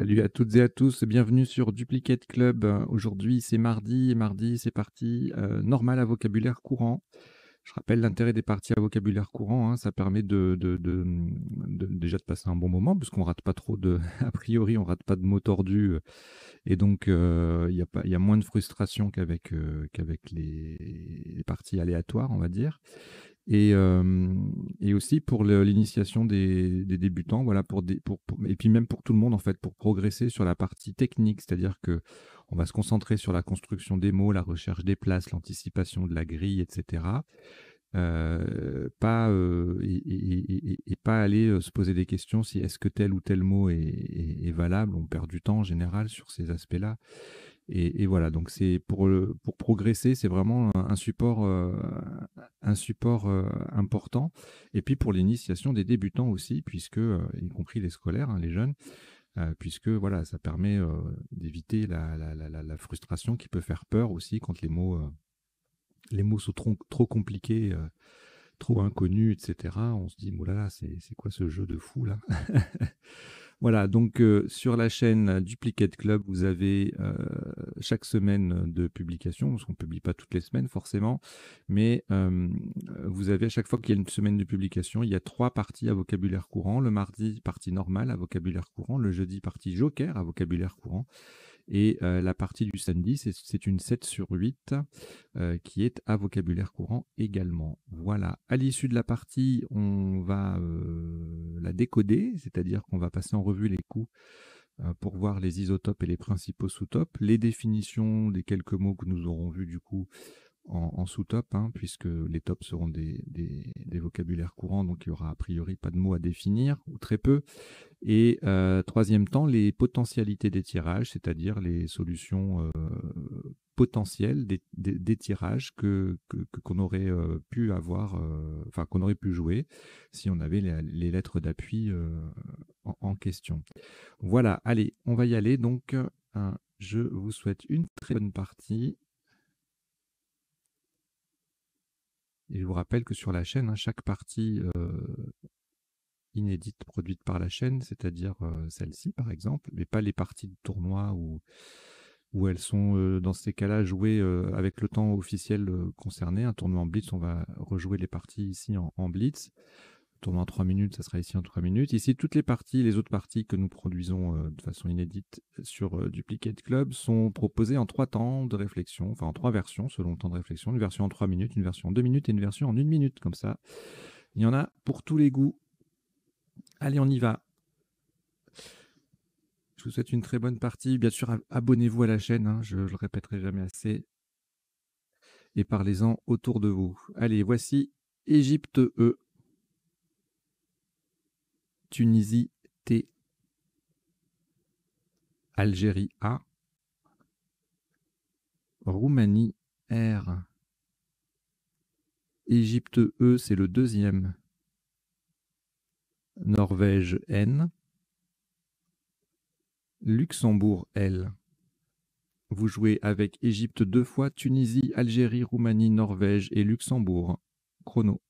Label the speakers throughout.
Speaker 1: Salut à toutes et à tous, bienvenue sur Duplicate Club. Aujourd'hui, c'est mardi et mardi, c'est parti normal à vocabulaire courant. Je rappelle l'intérêt des parties à vocabulaire courant, hein, ça permet déjà de passer un bon moment, puisqu'on rate pas trop de, a priori, on rate pas de mots tordus, et donc il y a moins de frustration qu'avec les parties aléatoires, on va dire. Et, euh, et aussi pour l'initiation des débutants, voilà, et puis même pour tout le monde en fait, pour progresser sur la partie technique, c'est-à-dire que on va se concentrer sur la construction des mots, la recherche des places, l'anticipation de la grille, etc. Pas et pas aller se poser des questions si est-ce que tel ou tel mot est valable. On perd du temps en général sur ces aspects-là. Et voilà, donc c'est pour progresser, c'est vraiment un support important. Et puis pour l'initiation des débutants aussi, puisque, y compris les scolaires, hein, les jeunes, puisque voilà, ça permet d'éviter la frustration qui peut faire peur aussi quand les mots sont trop compliqués, trop inconnus, etc. On se dit, oh là là, c'est quoi ce jeu de fou là? Voilà, donc sur la chaîne Duplicate Club, vous avez chaque semaine de publication, parce qu'on ne publie pas toutes les semaines forcément, mais vous avez à chaque fois qu'il y a une semaine de publication, il y a 3 parties à vocabulaire courant. Le mardi, partie normale à vocabulaire courant. Le jeudi, partie joker à vocabulaire courant. Et la partie du samedi, c'est une 7 sur 8 qui est à vocabulaire courant également. Voilà. À l'issue de la partie, on va la décoder, c'est-à-dire qu'on va passer en revue les coups pour voir les isotopes et les principaux sous-topes, les définitions des quelques mots que nous aurons vus du coup en sous-top, hein, puisque les tops seront des vocabulaires courants, donc il y aura a priori pas de mots à définir, ou très peu. Et troisième temps, les potentialités d'étirage, c'est-à-dire les solutions potentielles d'étirage qu'on aurait pu avoir, enfin qu'on aurait pu jouer si on avait les lettres d'appui en question. Voilà, allez, on va y aller. Donc, je vous souhaite une très bonne partie. Et je vous rappelle que sur la chaîne, hein, chaque partie inédite produite par la chaîne, c'est-à-dire celle-ci par exemple, mais pas les parties de tournoi où elles sont dans ces cas-là jouées avec le temps officiel concerné. Un tournoi en blitz, on va rejouer les parties ici en blitz. Tournoi en 3 minutes, ça sera ici en 3 minutes. Ici, toutes les parties, les autres parties que nous produisons de façon inédite sur Duplicate Club sont proposées en 3 temps de réflexion, enfin en 3 versions selon le temps de réflexion. Une version en 3 minutes, une version en 2 minutes et une version en 1 minute, comme ça. Il y en a pour tous les goûts. Allez, on y va. Je vous souhaite une très bonne partie. Bien sûr, abonnez-vous à la chaîne, hein, je le répéterai jamais assez. Et parlez-en autour de vous. Allez, voici Égypte E, Tunisie T, Algérie A, Roumanie R. Égypte E, c'est le deuxième. Norvège N. Luxembourg L. Vous jouez avec Égypte 2 fois, Tunisie, Algérie, Roumanie, Norvège et Luxembourg. Chrono.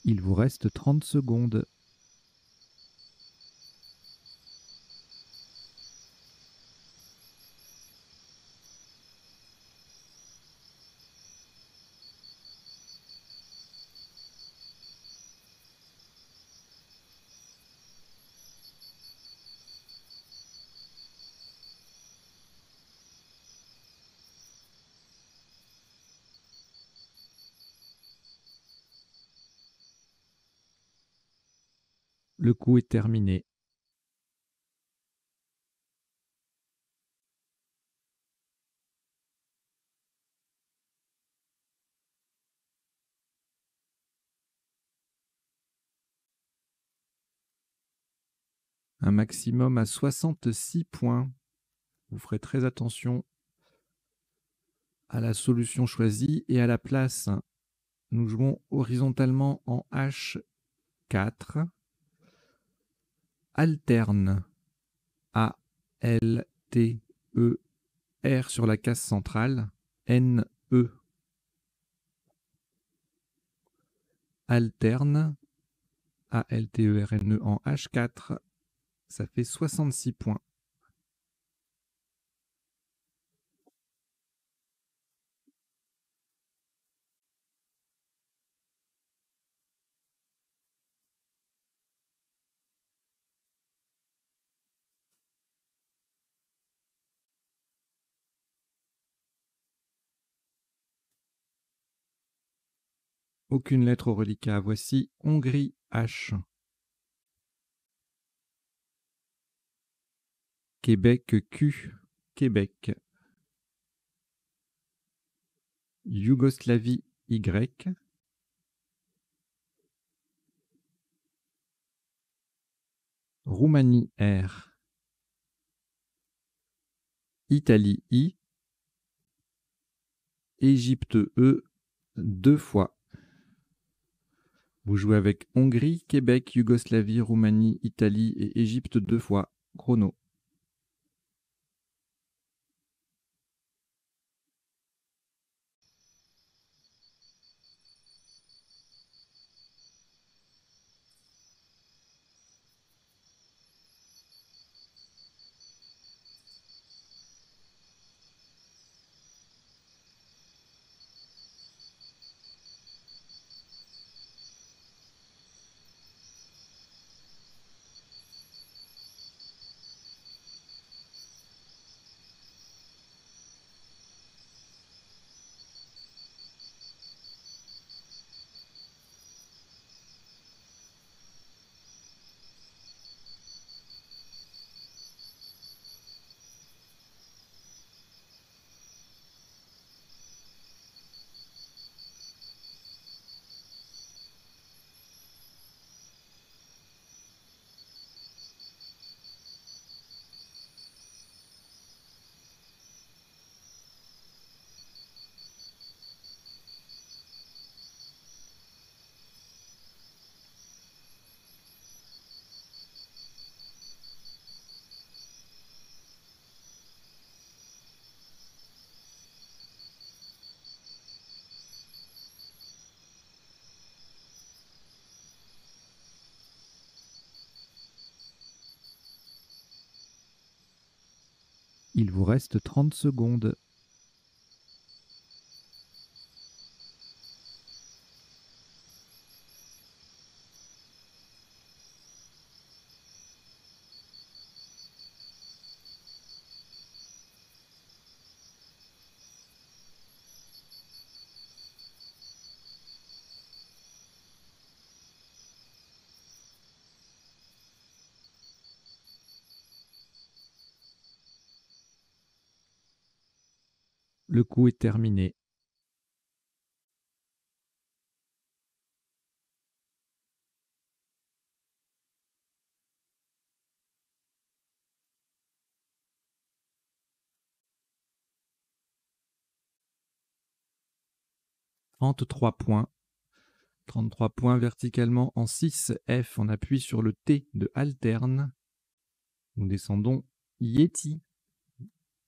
Speaker 1: Il vous reste 30 secondes. Le coup est terminé. Un maximum à 66 points. Vous ferez très attention à la solution choisie et à la place. Nous jouons horizontalement en H4. Alterne. A, L, T, E, R sur la case centrale. N, E. Alterne. A, L, T, E, R, N, E en H4. Ça fait 66 points. Aucune lettre au reliquat. Voici Hongrie H. Québec Q. Québec. Yougoslavie Y. Roumanie R. Italie I. Égypte E 2 fois. Vous jouez avec Hongrie, Québec, Yougoslavie, Roumanie, Italie et Égypte 2 fois. Chrono. Il vous reste 30 secondes. Le coup est terminé. « 33 points. 33 points verticalement en 6 F. On appuie sur le T de alterne. Nous descendons Yeti.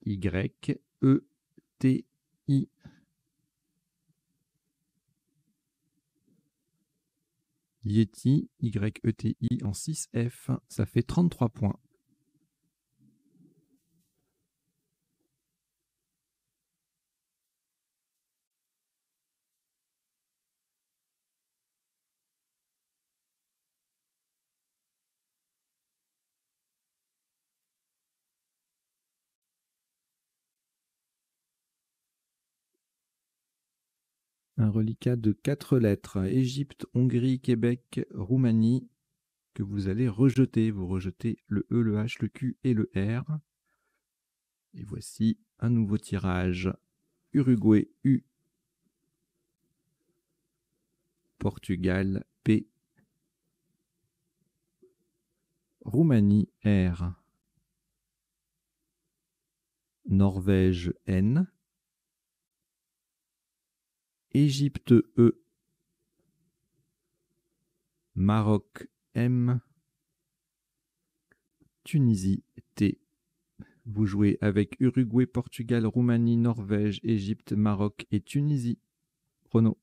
Speaker 1: Y, E, T, I. Yeti, Y-E-T-I en 6F, ça fait 33 points. Un reliquat de 4 lettres, Égypte, Hongrie, Québec, Roumanie, que vous allez rejeter. Vous rejetez le E, le H, le Q et le R. Et voici un nouveau tirage. Uruguay, U. Portugal, P. Roumanie, R. Norvège, N. Égypte, E. Maroc, M. Tunisie, T. Vous jouez avec Uruguay, Portugal, Roumanie, Norvège, Égypte, Maroc et Tunisie. Chrono.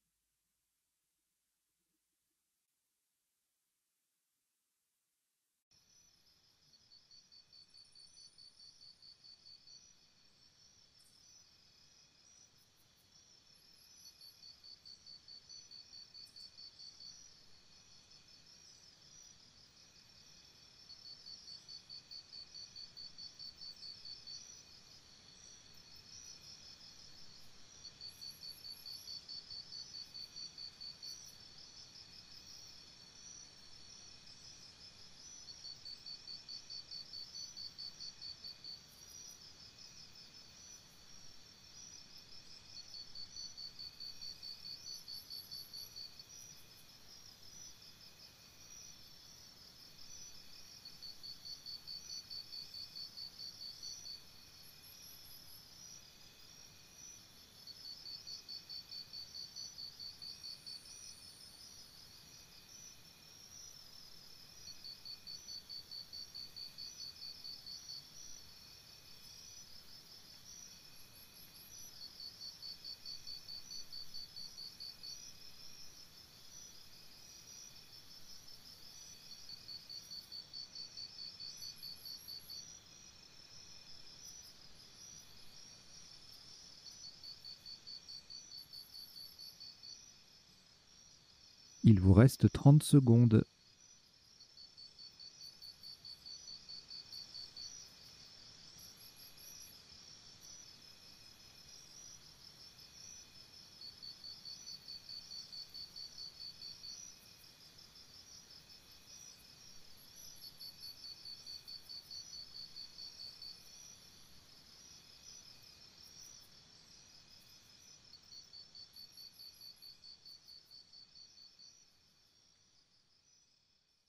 Speaker 1: Il vous reste 30 secondes.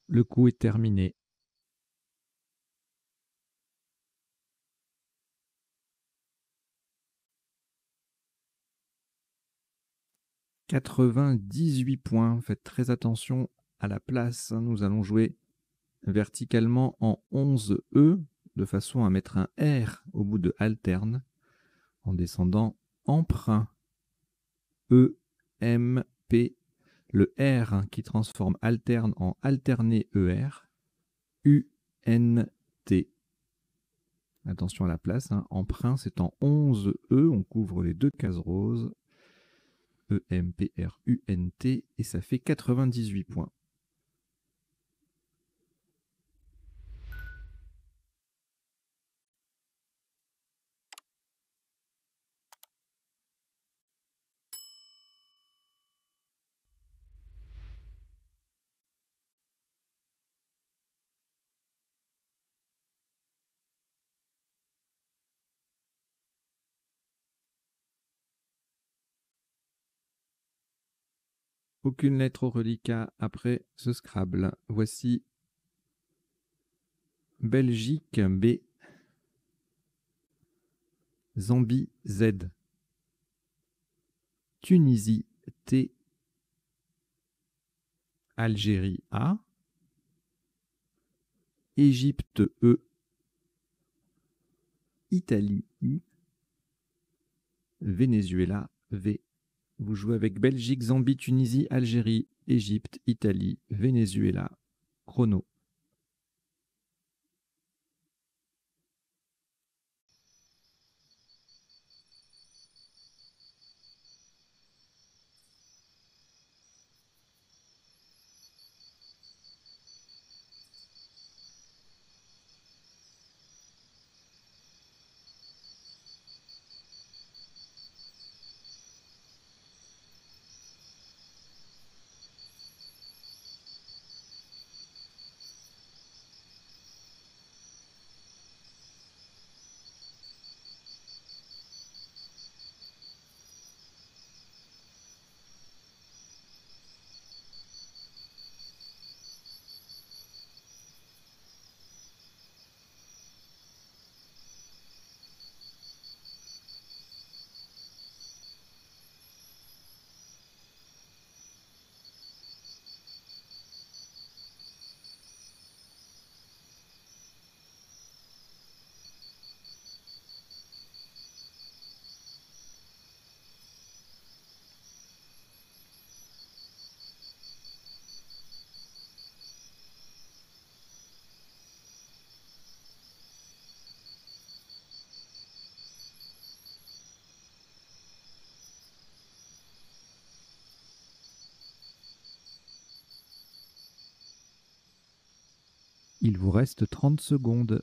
Speaker 1: Le coup est terminé. « 98 points. Faites très attention à la place. Nous allons jouer verticalement en 11 E, de façon à mettre un R au bout de alterne, en descendant emprunt. E, M, P. Le R qui transforme alterne en alterné ER. U, N, T. Attention à la place, emprunt c'est en 11 E, on couvre les deux cases roses. E, M, P, R, U, N, T, et ça fait 98 points. Aucune lettre au reliquat après ce Scrabble. Voici Belgique, B. Zambie, Z. Tunisie, T. Algérie, A. Égypte, E. Italie, I. Venezuela, V. Vous jouez avec Belgique, Zambie, Tunisie, Algérie, Égypte, Italie, Venezuela. Chrono. Il vous reste 30 secondes.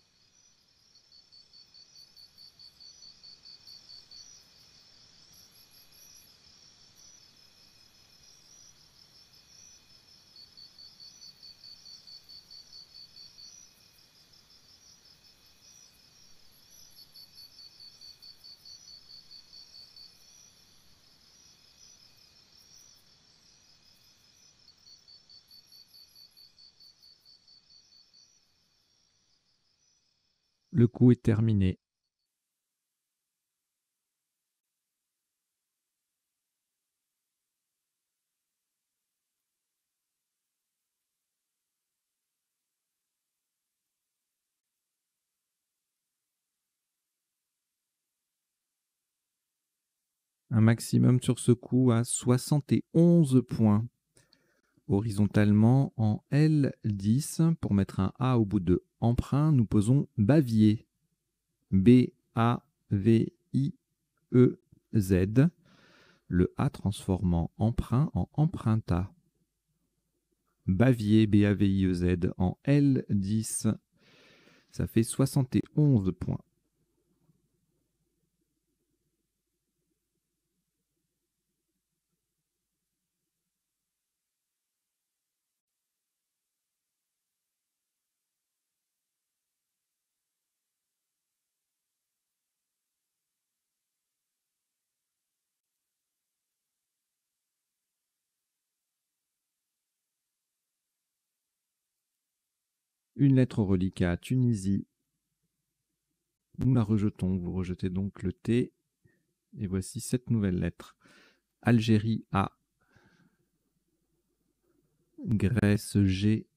Speaker 1: Le coup est terminé. Un maximum sur ce coup à 71 points. Horizontalement en L10, pour mettre un A au bout de emprunt, nous posons Bavier. B-A-V-I-E-Z. Le A transformant emprunt en emprunta. Bavier, B-A-V-I-E-Z, en L10. Ça fait 71 points. Une lettre au reliquat, Tunisie. Nous la rejetons. Vous rejetez donc le T. Et voici cette nouvelle lettre. Algérie A. Grèce G.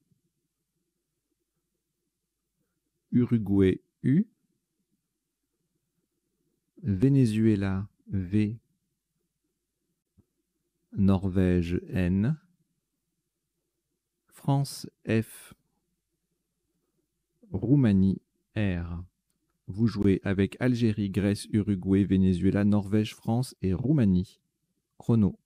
Speaker 1: Uruguay U. Venezuela V. Norvège N. France F. Roumanie R. Vous jouez avec Algérie, Grèce, Uruguay, Venezuela, Norvège, France et Roumanie. Chrono.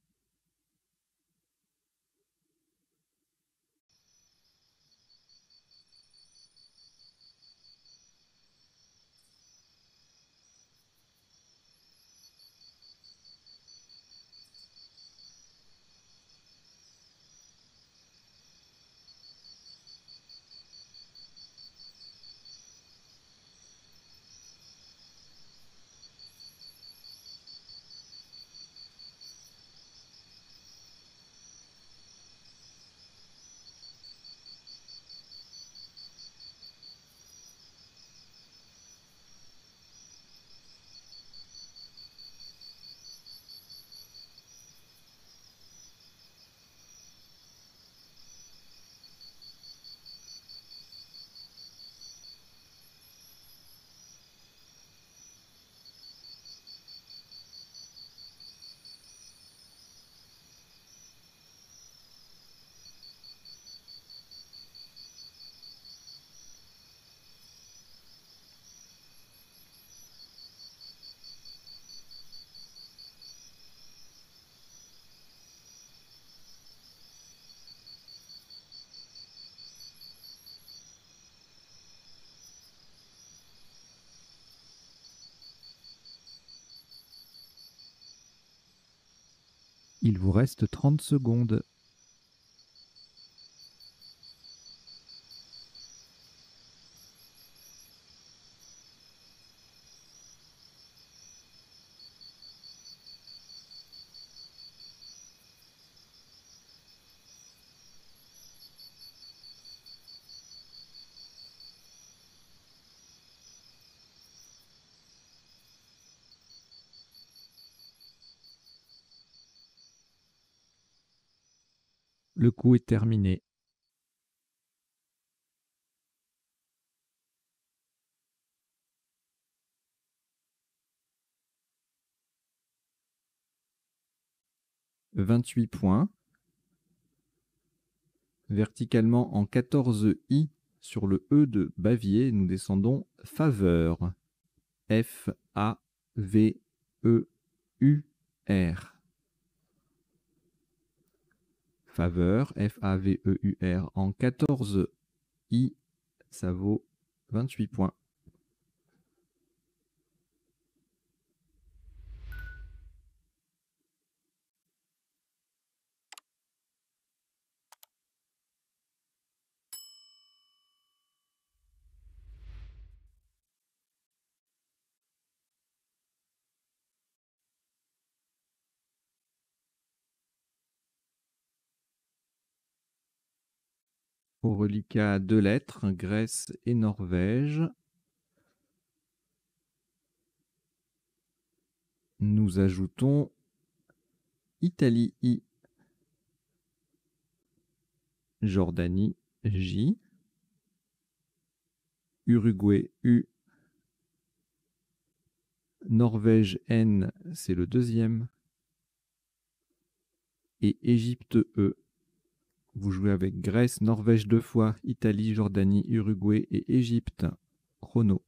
Speaker 1: Il vous reste 30 secondes. Le coup est terminé. « 28 points. Verticalement en 14 I sur le E de Bavier, nous descendons faveur. F-A-V-E-U-R. Faveur, F-A-V-E-U-R. En 14 I, ça vaut 28 points. Pour reliquat 2 lettres, Grèce et Norvège. Nous ajoutons Italie I, Jordanie J, Uruguay U, Norvège N, c'est le deuxième, et Égypte E. Vous jouez avec Grèce, Norvège 2 fois, Italie, Jordanie, Uruguay et Égypte. Chrono.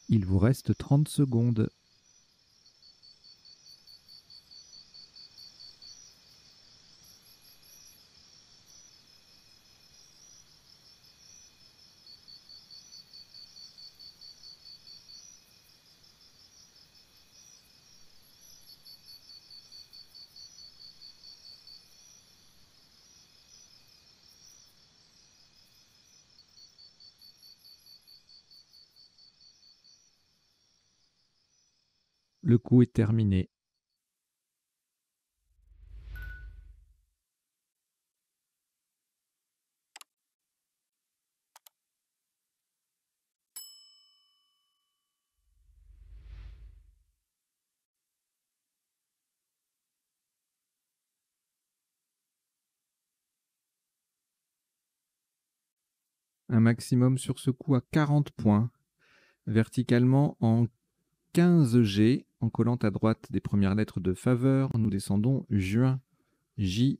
Speaker 1: Il vous reste 30 secondes. Le coup est terminé. Un maximum sur ce coup à 40 points. Verticalement en 15 G, en collant à droite des premières lettres de faveur, nous descendons juin. J-U-I-N,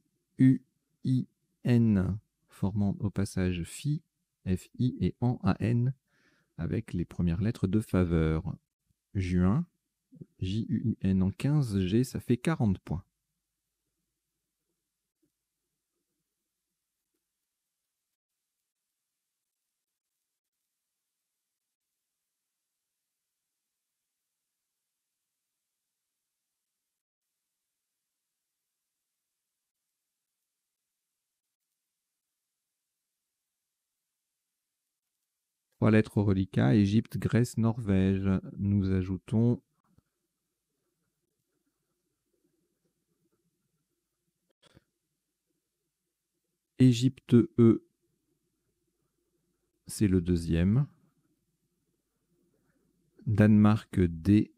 Speaker 1: formant au passage Fi, F-I et en A-N, avec les premières lettres de faveur. Juin, J-U-I-N en 15 G, ça fait 40 points. Trois lettres au reliquat, Égypte, Grèce, Norvège. Nous ajoutons Égypte E, c'est le deuxième. Danemark D.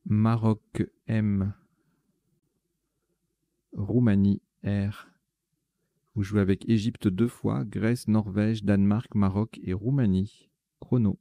Speaker 1: Maroc M. Roumanie R. Vous jouez avec Égypte 2 fois, Grèce, Norvège, Danemark, Maroc et Roumanie. Chrono.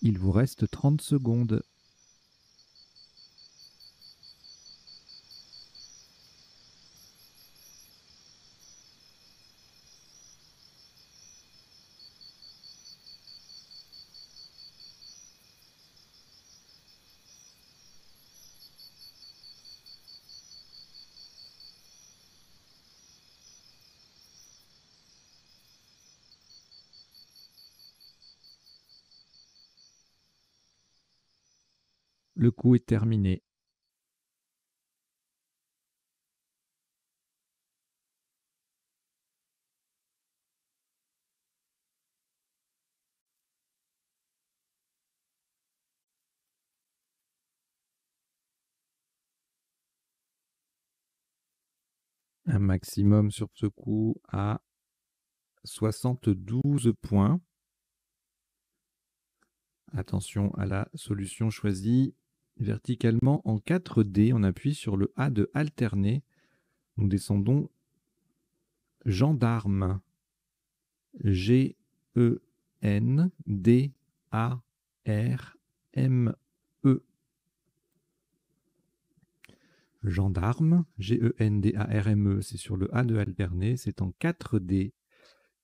Speaker 1: Il vous reste 30 secondes. Le coup est terminé. Un maximum sur ce coup à 72 points. Attention à la solution choisie verticalement en 4D. On appuie sur le A de alterner. Nous descendons gendarme. G-E-N-D-A-R-M-E. Gendarme, G-E-N-D-A-R-M-E, c'est sur le A de alterner, c'est en 4D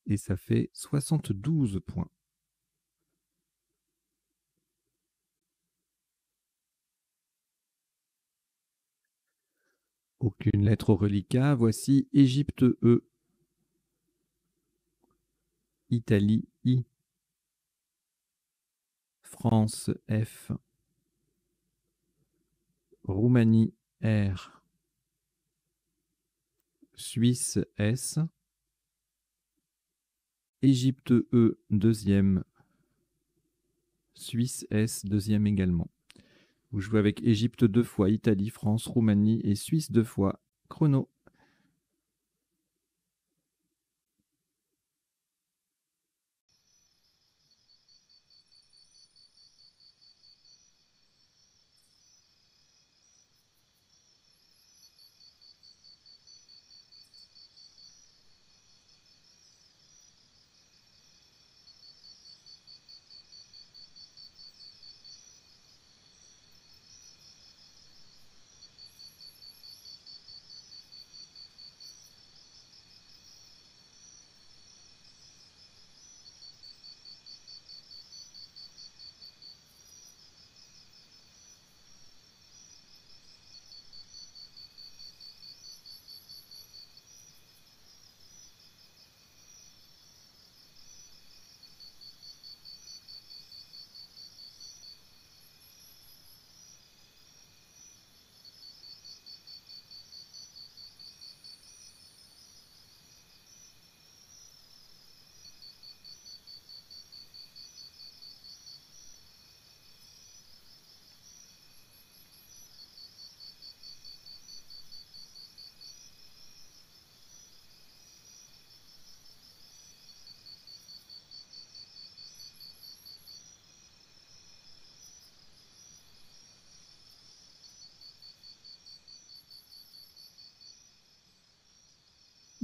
Speaker 1: et ça fait 72 points. Aucune lettre au reliquat, voici Égypte E, Italie I, France F, Roumanie R, Suisse S, Égypte E deuxième, Suisse S deuxième également. Vous jouez avec Égypte 2 fois, Italie, France, Roumanie et Suisse 2 fois. Chrono.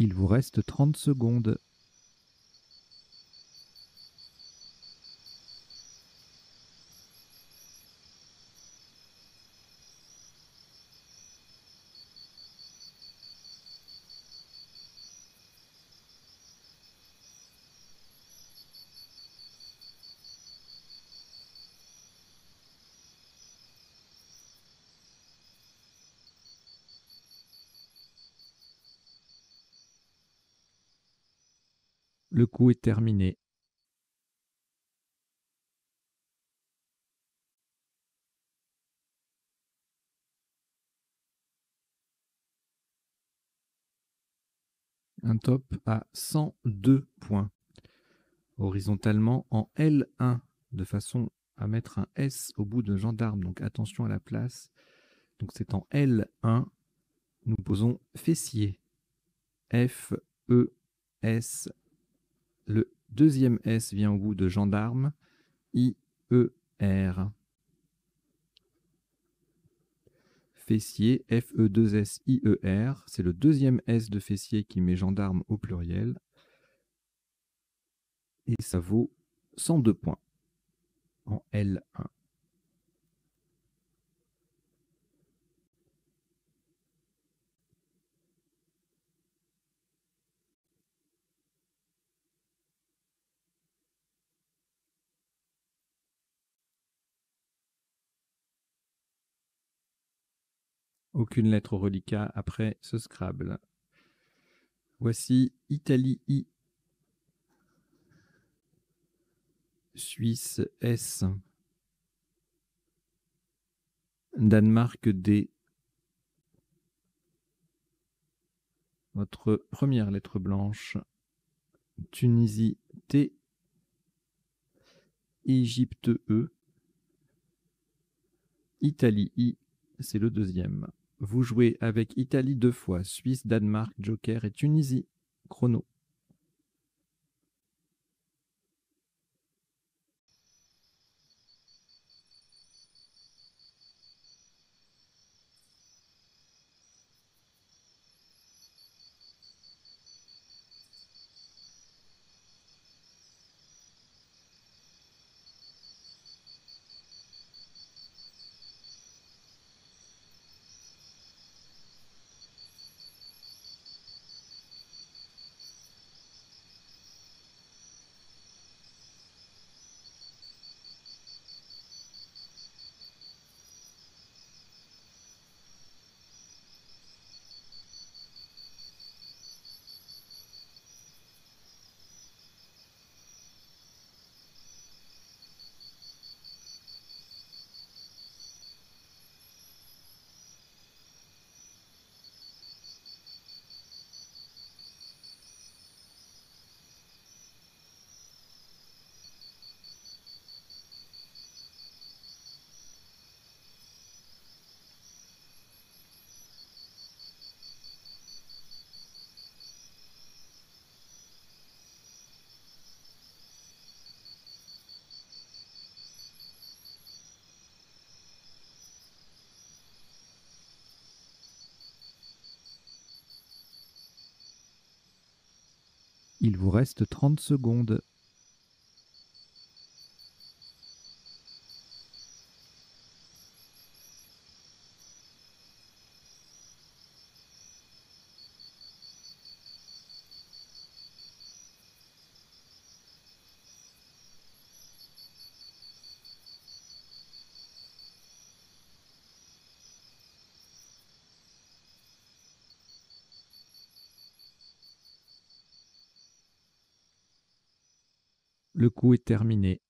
Speaker 1: Il vous reste 30 secondes. Le coup est terminé. Un top à 102 points. Horizontalement en L1, de façon à mettre un S au bout de gendarme. Donc attention à la place. Donc c'est en L1. Nous posons fessier. F, E, S. Le deuxième S vient au bout de gendarme. I, E, R. Fessier, F-E-2-S-I-E-R. C'est le deuxième S de fessier qui met gendarme au pluriel. Et ça vaut 102 points en L1. Aucune lettre au reliquat après ce Scrabble. Voici Italie I, Suisse S, Danemark D. Votre première lettre blanche. Tunisie T, Égypte E, Italie I, c'est le deuxième. Vous jouez avec Italie 2 fois, Suisse, Danemark, Joker et Tunisie. Chrono. Il vous reste 30 secondes. Le coup est terminé.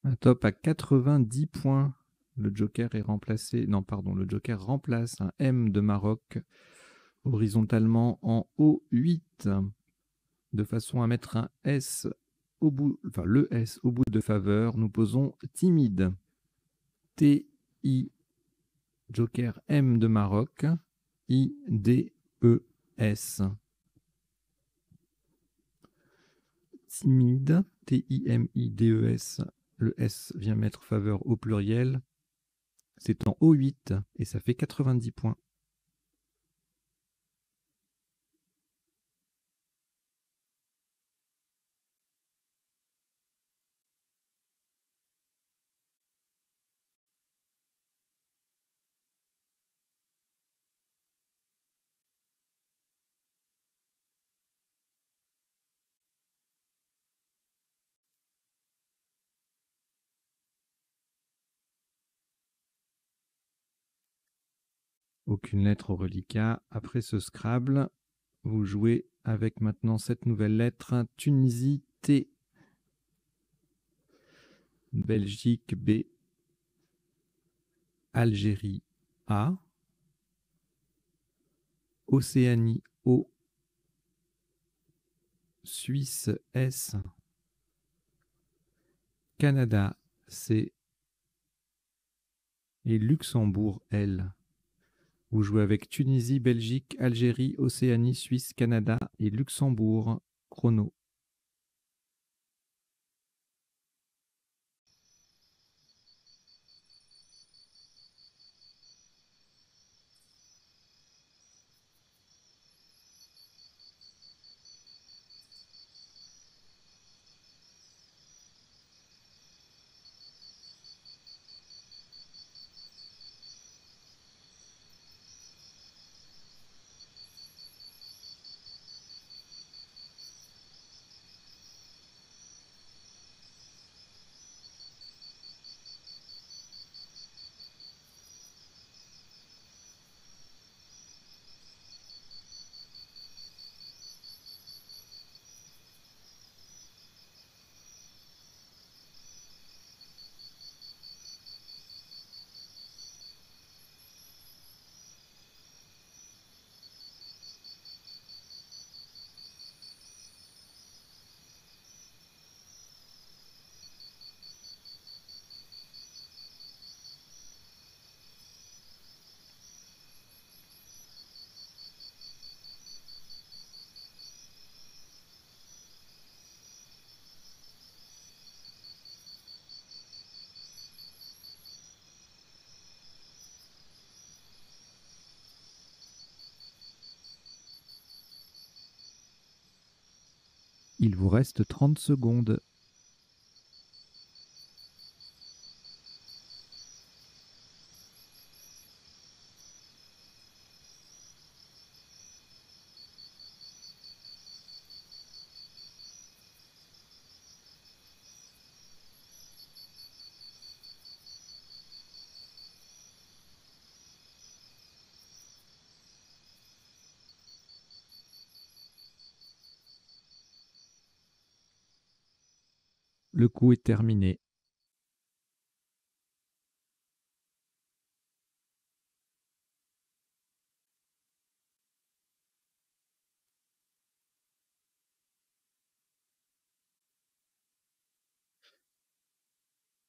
Speaker 1: Un top à 90 points. Le Joker est remplacé. Non, pardon, le Joker remplace un M de Maroc horizontalement en O8 de façon à mettre un S au bout, enfin le S au bout de faveur. Nous posons timide. T-I, Joker M de Maroc, I-D-E-S. Timides, T-I-M-I-D-E-S, le S vient mettre faveur au pluriel. C'est en O8 et ça fait 90 points. Aucune lettre au reliquat. Après ce Scrabble, vous jouez avec maintenant cette nouvelle lettre. Tunisie, T. Belgique, B. Algérie, A. Océanie, O. Suisse, S. Canada, C. Et Luxembourg, L. Vous jouez avec Tunisie, Belgique, Algérie, Océanie, Suisse, Canada et Luxembourg. Chrono. Il vous reste 30 secondes. Le coup est terminé.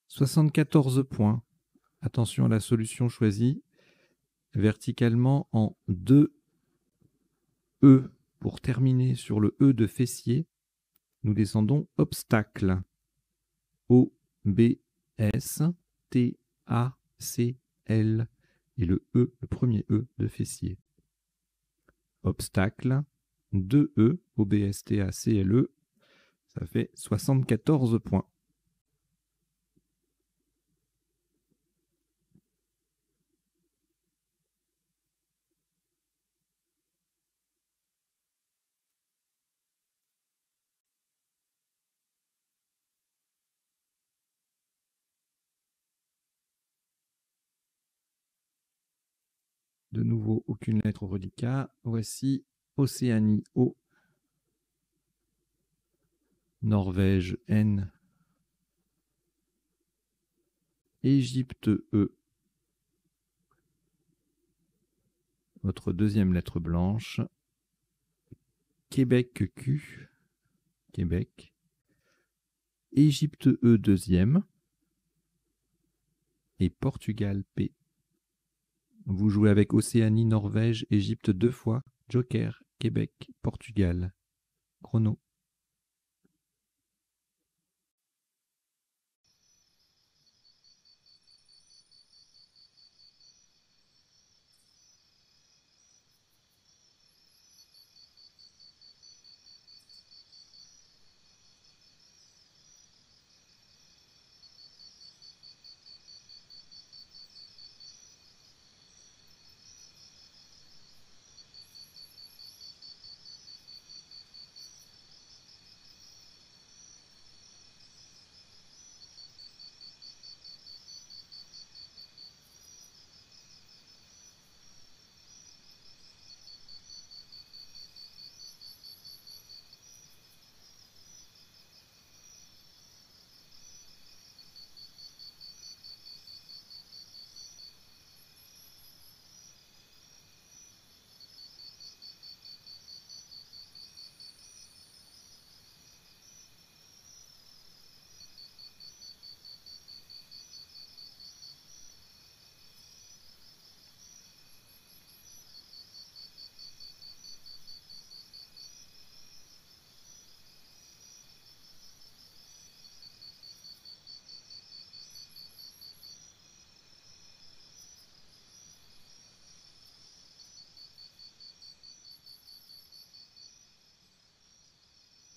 Speaker 1: « 74 points. Attention à la solution choisie. Verticalement en 2 E. Pour terminer sur le E de fessier, nous descendons obstacle. O, B, S, T, A, C, L. Et le E, le premier E de fessier. Obstacle, 2 E, O, B, S, T, A, C, L, E. Ça fait 74 points. De nouveau, aucune lettre au reliquat. Voici Océanie, O. Norvège, N. Égypte, E. Votre deuxième lettre blanche. Québec, Q. Québec. Égypte, E, deuxième. Et Portugal, P. Vous jouez avec Océanie, Norvège, Égypte 2 fois. Joker, Québec, Portugal. Chrono.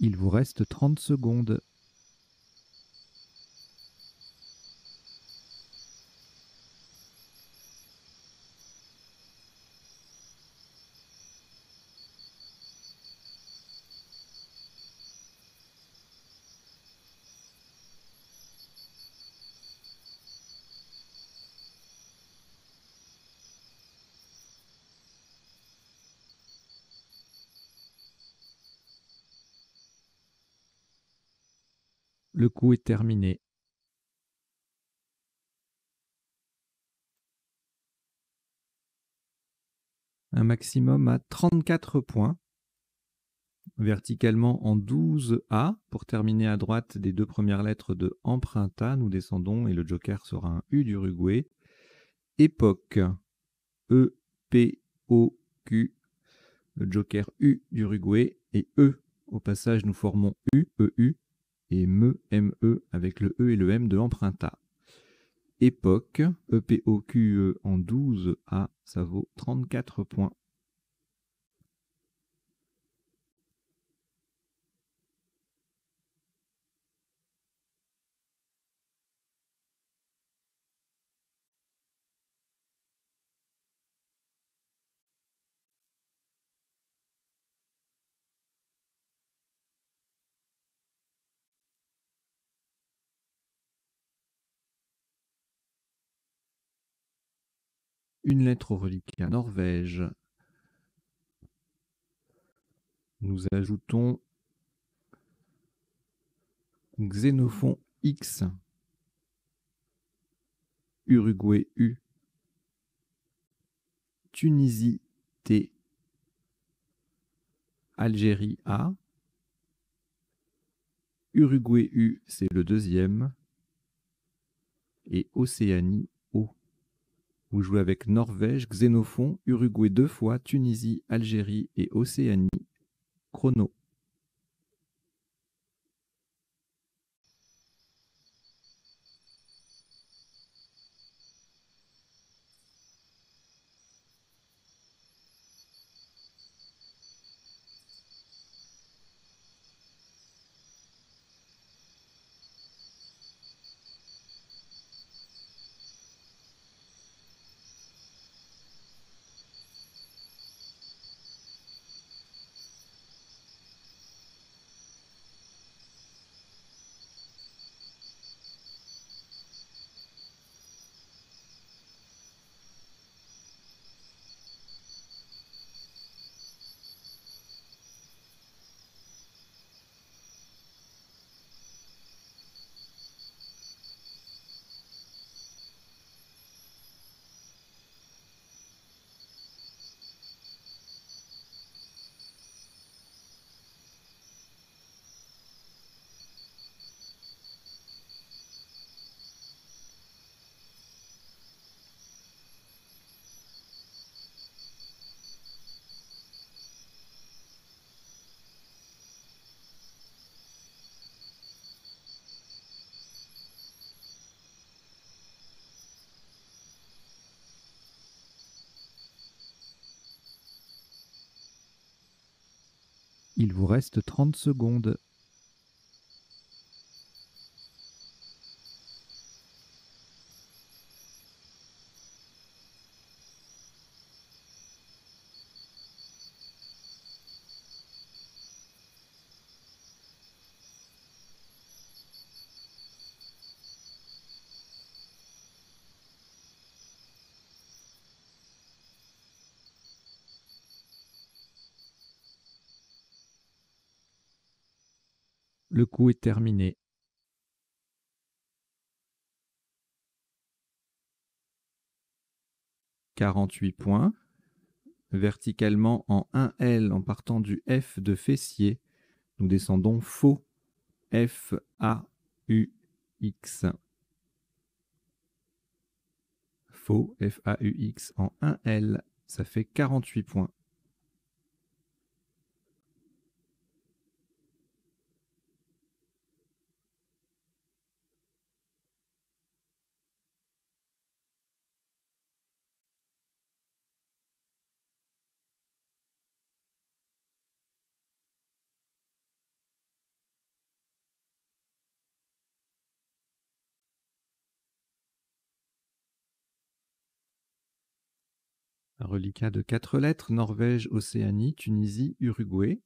Speaker 1: Il vous reste 30 secondes. Le coup est terminé. Un maximum à 34 points. Verticalement en 12A, pour terminer à droite des deux premières lettres de Emprunta, nous descendons et le joker sera un U d'Uruguay. Époque, E-P-O-Q, le joker U d'Uruguay et E. Au passage, nous formons U, E-U et ME, M-E avec le E et le M de Emprunta. Époque, E-P-O-Q-E en 12A, ça vaut 34 points. Une lettre au reliquat Norvège. Nous ajoutons Xénophon X, Uruguay U, Tunisie T, Algérie A, Uruguay U, c'est le deuxième, et Océanie O. Vous jouez avec Norvège, Xénophon, Uruguay 2 fois, Tunisie, Algérie et Océanie. Chrono. Il vous reste 30 secondes. Le coup est terminé. « 48 points. Verticalement en 1L en partant du F de fessier, nous descendons faux. F-A-U-X. Faux, F-A-U-X en 1L, ça fait 48 points. reliquat de 4 lettres, Norvège, Océanie, Tunisie, Uruguay.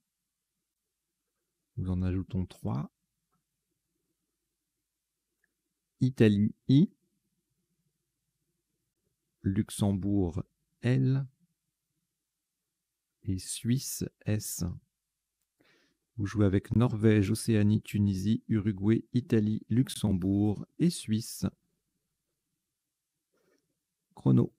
Speaker 1: Nous en ajoutons 3. Italie, I. Luxembourg, L. Et Suisse, S. Vous jouez avec Norvège, Océanie, Tunisie, Uruguay, Italie, Luxembourg et Suisse. Chrono.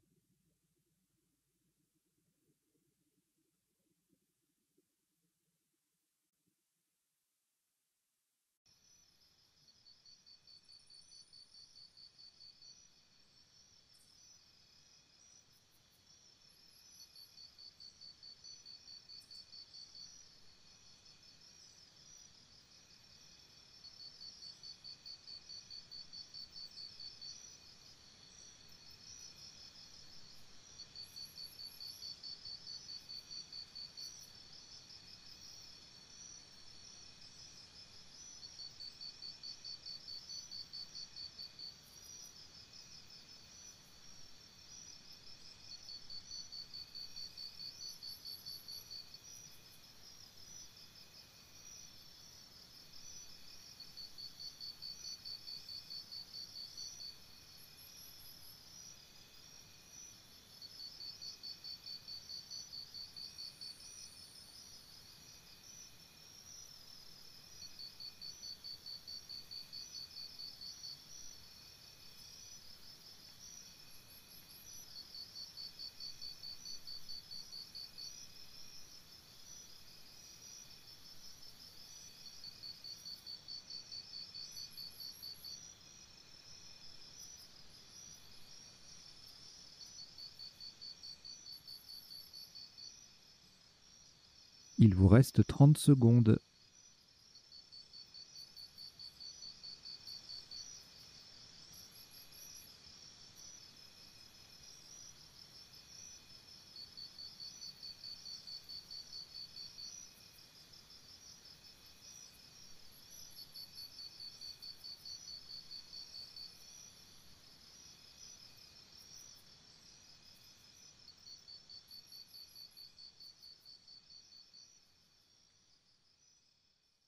Speaker 1: Il vous reste 30 secondes.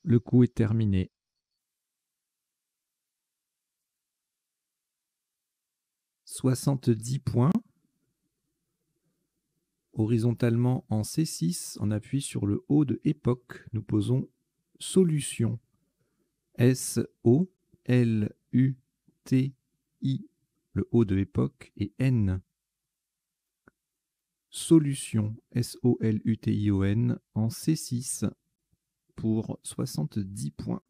Speaker 1: Le coup est terminé. « 70 points. Horizontalement en C6, on appuie sur le O de époque. Nous posons solution. S-O-L-U-T-I, le O de époque, et N. Solution, S-O-L-U-T-I-O-N, en C6 pour 70 points.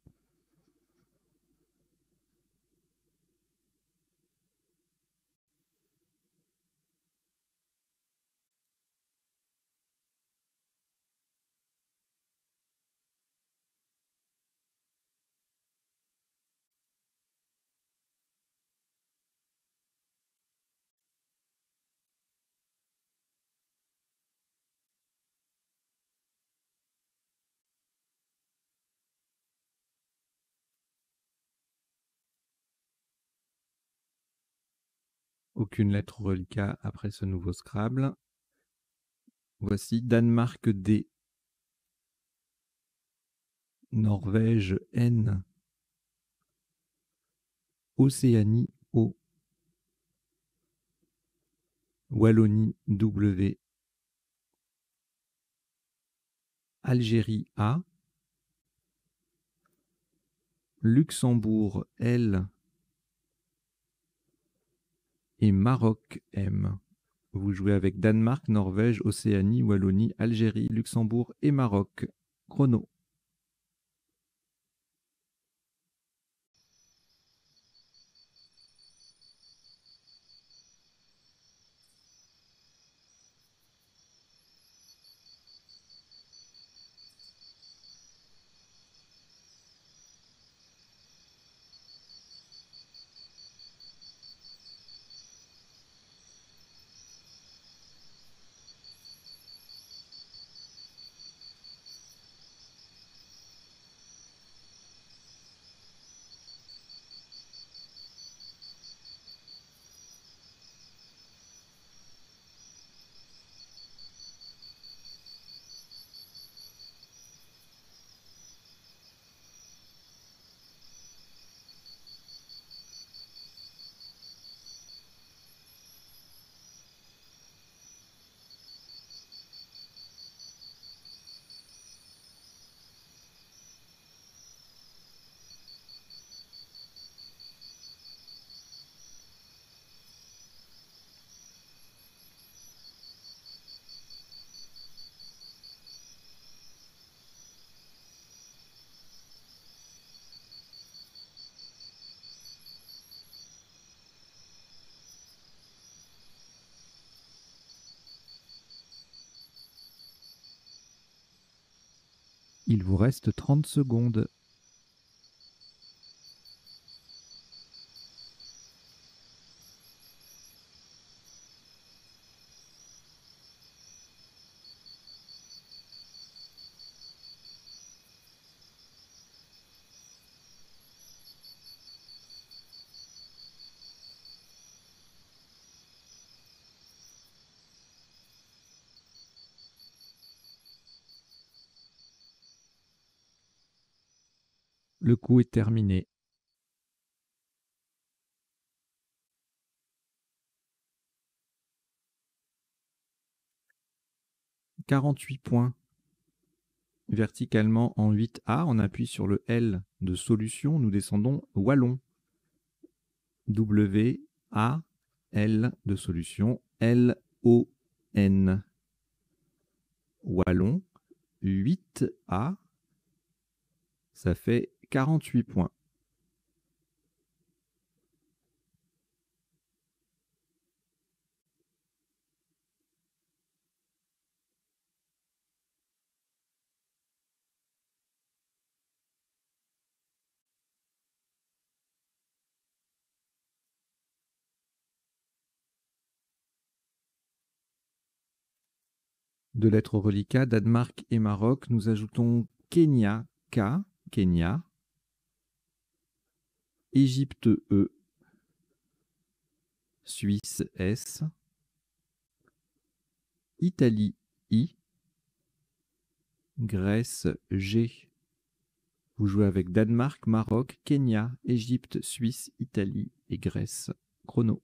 Speaker 1: Aucune lettre reliquat après ce nouveau Scrabble. Voici Danemark D. Norvège N. Océanie O. Wallonie W. Algérie A. Luxembourg L. Et Maroc M. Vous jouez avec Danemark, Norvège, Océanie, Wallonie, Algérie, Luxembourg et Maroc. Chrono. Il vous reste 30 secondes. Le coup est terminé. « 48 points. Verticalement en 8A, on appuie sur le L de solution, nous descendons wallon. W-A-L de solution, L-O-N. Wallon, 8A, ça fait 48 points. De lettres reliquats, Danemark et Maroc, nous ajoutons Kenya, K, Kenya, Égypte, E, Suisse, S, Italie, I, Grèce, G. Vous jouez avec Danemark, Maroc, Kenya, Égypte, Suisse, Italie et Grèce. Chrono.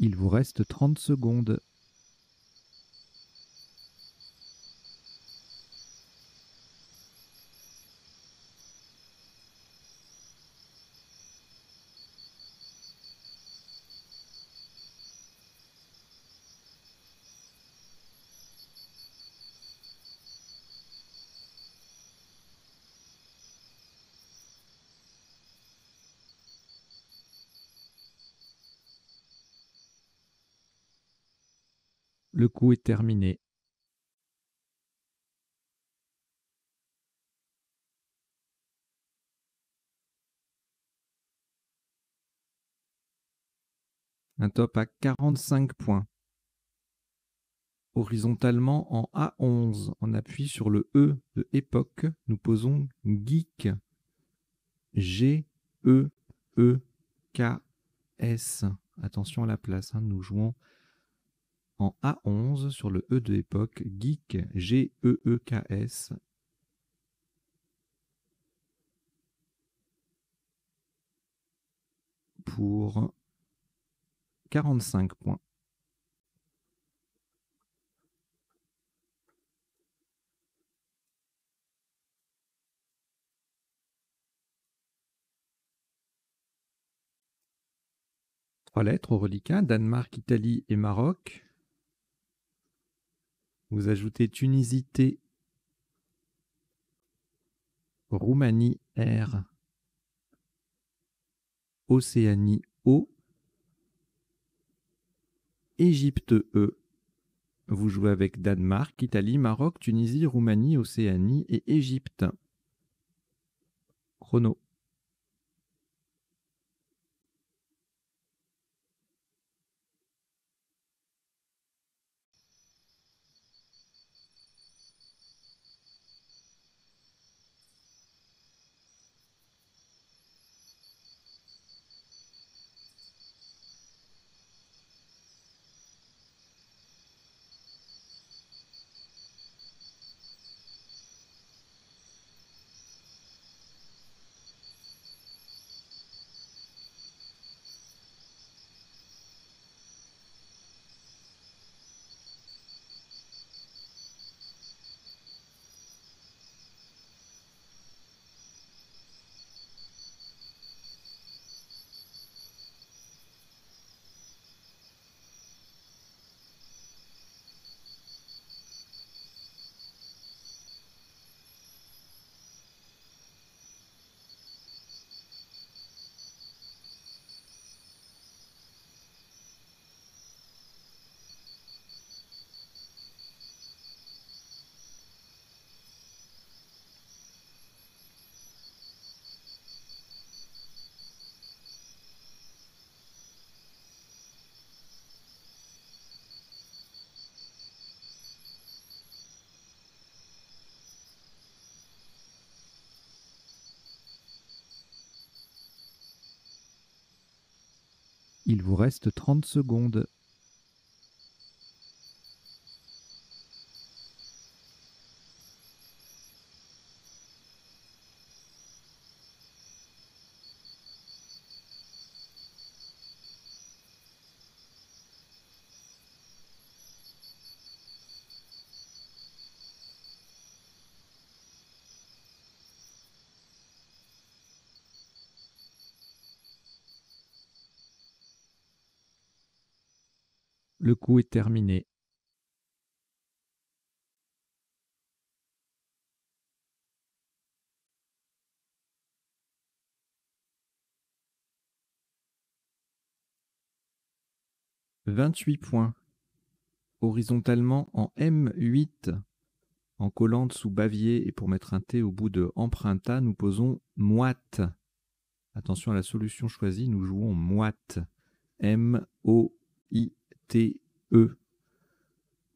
Speaker 1: Il vous reste 30 secondes. Le coup est terminé. Un top à 45 points. Horizontalement en A11, on appuie sur le E de époque, nous posons geek. G-E-E-K-S. Attention à la place, hein, nous jouons en A11 sur le E de époque, geek, G-E-E-K-S. Pour 45 points. Trois lettres au reliquat, Danemark, Italie et Maroc. Vous ajoutez Tunisie, T, Roumanie R. Océanie O. Égypte E. Vous jouez avec Danemark, Italie, Maroc, Tunisie, Roumanie, Océanie et Égypte. Chrono. Il vous reste 30 secondes. Le coup est terminé. « 28 points. Horizontalement en M8, en collante sous Bavier et pour mettre un T au bout de emprunta, nous posons moite. Attention à la solution choisie, nous jouons moite. M-O-I-T-E.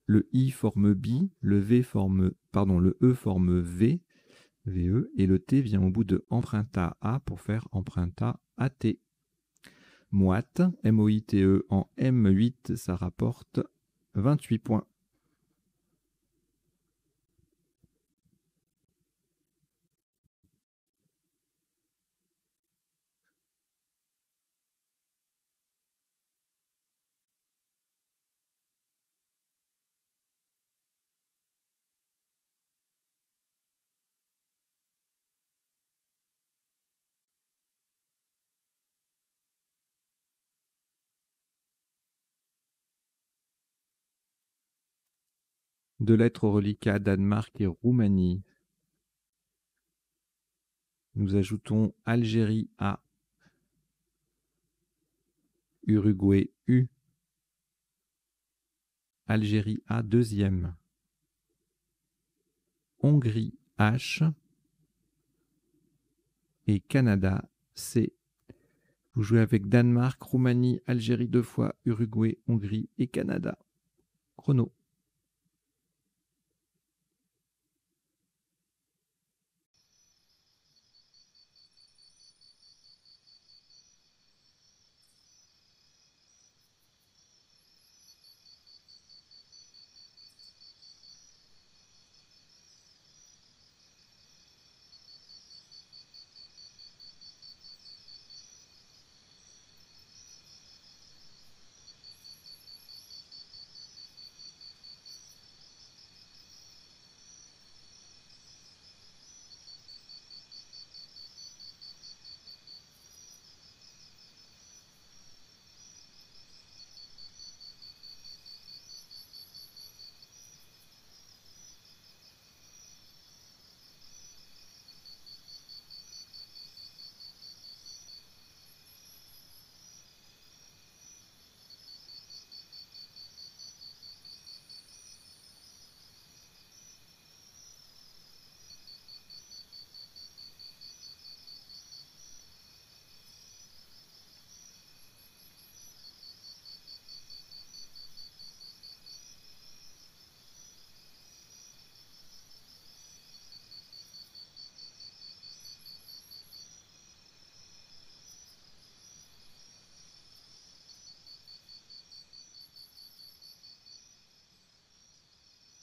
Speaker 1: Le I forme bi, le E forme V, VE, et le T vient au bout de emprunta A pour faire emprunta AT. Moite, M-O-I-T-E en M8, ça rapporte 28 points. Deux lettres au reliquat, Danemark et Roumanie. Nous ajoutons Algérie A, Uruguay U, Algérie A deuxième, Hongrie H et Canada C. Vous jouez avec Danemark, Roumanie, Algérie deux fois, Uruguay, Hongrie et Canada. Chrono.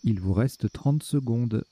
Speaker 1: Il vous reste 30 secondes.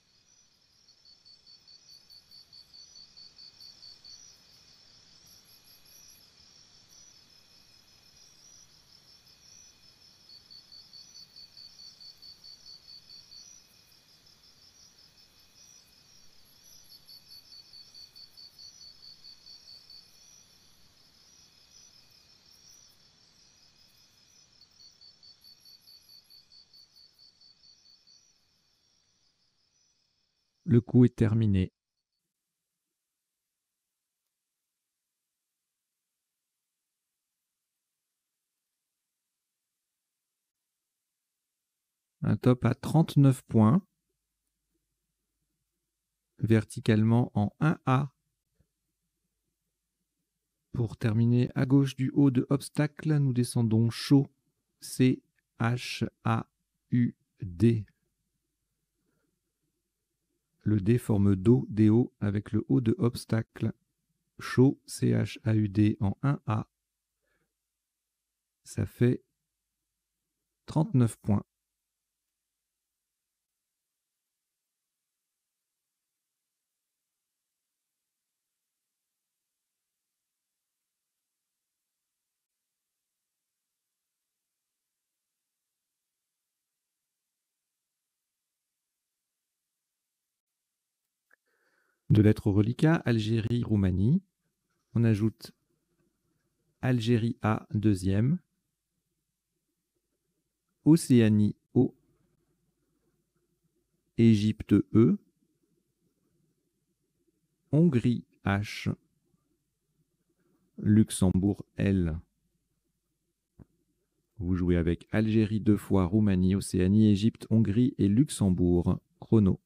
Speaker 1: Le coup est terminé. Un top à 39 points. Verticalement en 1A. Pour terminer à gauche du haut de obstacle, nous descendons chaud. C-H-A-U-D. Le D forme Do, DO avec le haut de obstacle. Chaud, C-H-A-U-D en 1A. Ça fait 39 points. De lettres au reliquat, Algérie, Roumanie. On ajoute Algérie A, deuxième. Océanie O. Égypte E. Hongrie H. Luxembourg L. Vous jouez avec Algérie 2 fois, Roumanie, Océanie, Égypte, Hongrie et Luxembourg. Chrono.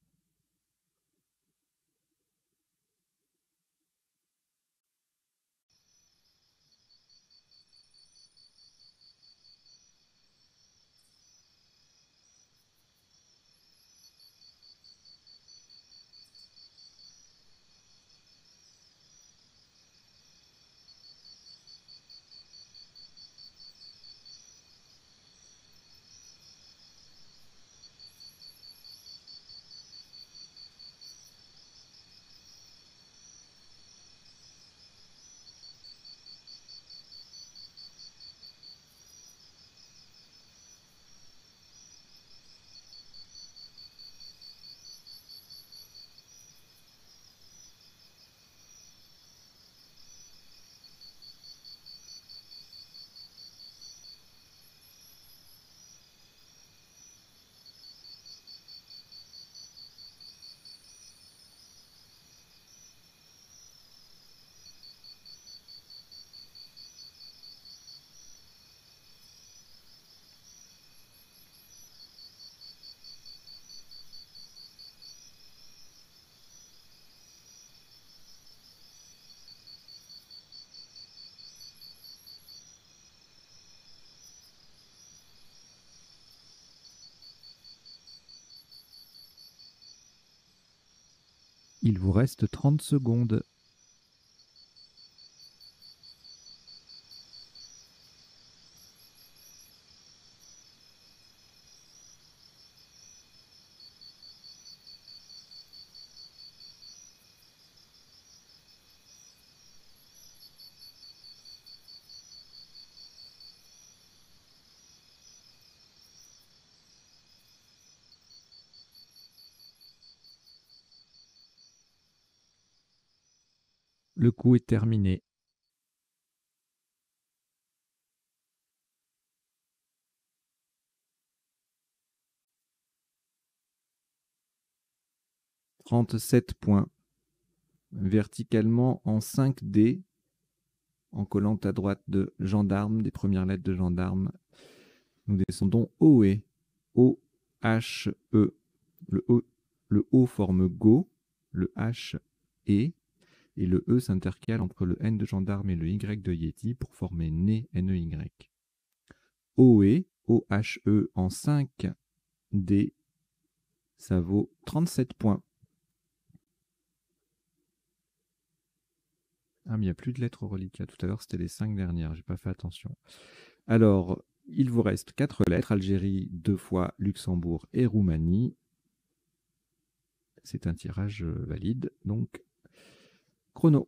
Speaker 1: Il vous reste 30 secondes. Le coup est terminé. « 37 points. Verticalement en 5D, en collant à droite de gendarme, des premières lettres de gendarme. Nous descendons OE. O-H-E. Le O forme Go, le H et le E s'intercale entre le N de gendarme et le Y de Yeti pour former NE, N-E-Y. OE, O-H-E en 5D, ça vaut 37 points. Ah, mais il n'y a plus de lettres au reliquat. Tout à l'heure, c'était les 5 dernières. J'ai pas fait attention. Alors, il vous reste 4 lettres. Algérie 2 fois, Luxembourg et Roumanie. c'est un tirage valide. Donc, chrono.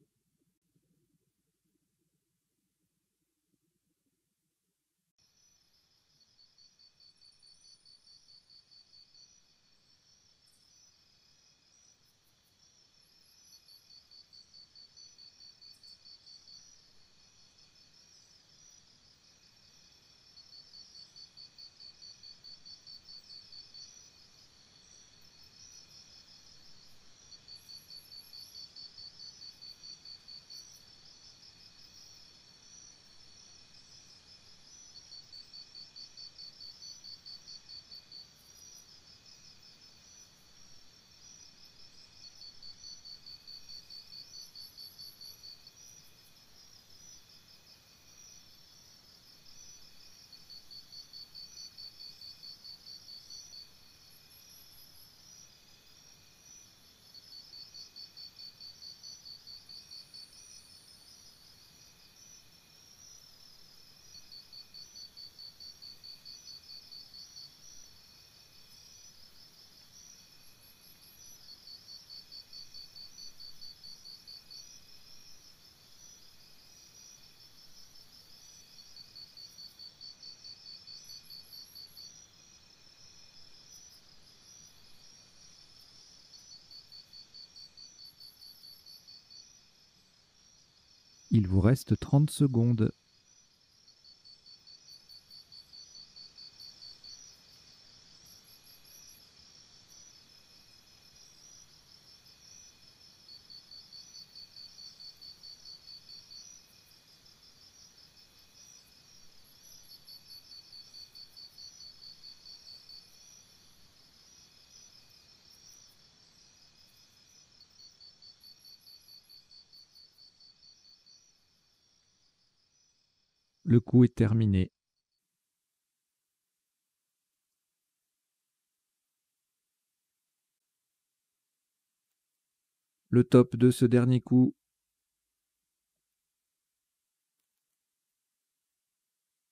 Speaker 1: Il vous reste 30 secondes. Le coup est terminé. Le top de ce dernier coup.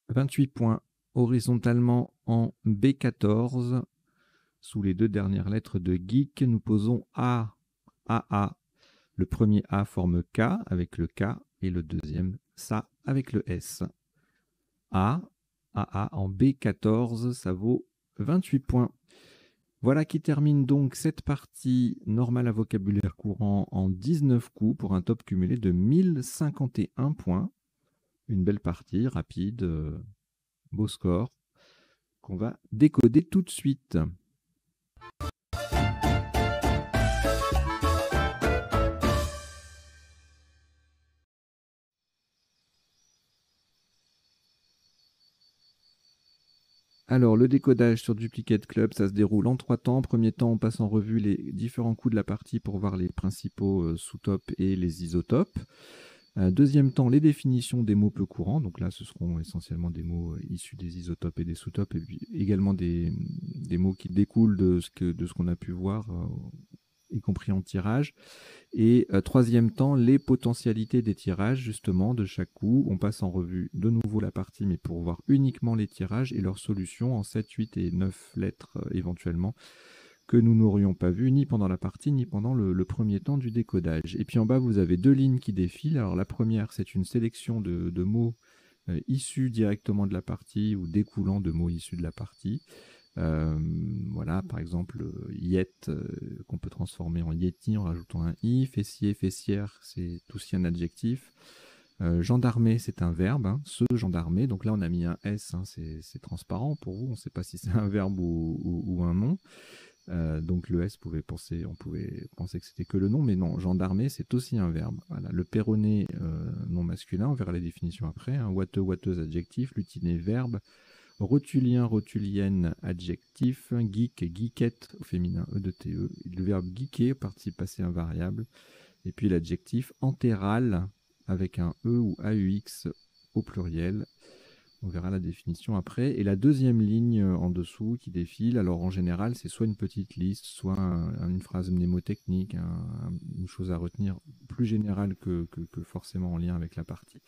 Speaker 1: « 28 points horizontalement en B14. Sous les deux dernières lettres de geek, nous posons A, AA. Le premier A forme K avec le K et le deuxième SA avec le S. A, AA en B14, ça vaut 28 points. Voilà qui termine donc cette partie normale à vocabulaire courant en 19 coups pour un top cumulé de 1051 points. Une belle partie, rapide, beau score, qu'on va décoder tout de suite. Alors, le décodage sur Duplicate Club, ça se déroule en 3 temps. Premier temps, on passe en revue les différents coups de la partie pour voir les principaux sous-topes et les isotopes. Deuxième temps, les définitions des mots peu courants. Donc là, ce seront essentiellement des mots issus des isotopes et des sous-topes, et puis également des mots qui découlent de ce qu'on a pu voir, y compris en tirage. Et troisième temps, les potentialités des tirages, justement, de chaque coup. On passe en revue de nouveau la partie, mais pour voir uniquement les tirages et leurs solutions en 7, 8 et 9 lettres éventuellement, que nous n'aurions pas vu ni pendant la partie, ni pendant le premier temps du décodage. Et puis en bas, vous avez deux lignes qui défilent. Alors la première, c'est une sélection de mots issus directement de la partie ou découlant de mots issus de la partie. Voilà, par exemple, yet, qu'on peut transformer en yeti en rajoutant un i. Fessier, fessière, c'est aussi un adjectif. Gendarmer, c'est un verbe, hein, se gendarmer. Donc là, on a mis un S, hein, c'est transparent pour vous. On ne sait pas si c'est un verbe ou un nom. Donc le S, on pouvait penser que c'était que le nom, mais non, gendarmer, c'est aussi un verbe. Voilà. Le perronner, nom masculin, on verra les définitions après. Hein. Ouateux, ouateuse, adjectif. Lutiner, verbe. Rotulien, rotulienne, adjectif. Geek, geekette, au féminin, E-de-T-E. Le verbe geeker, participe passé invariable. Et puis l'adjectif entéral, avec un E ou AUX au pluriel. On verra la définition après. Et la deuxième ligne en dessous qui défile, alors en général, c'est soit une petite liste, soit une phrase mnémotechnique, une chose à retenir plus générale que forcément en lien avec la partie.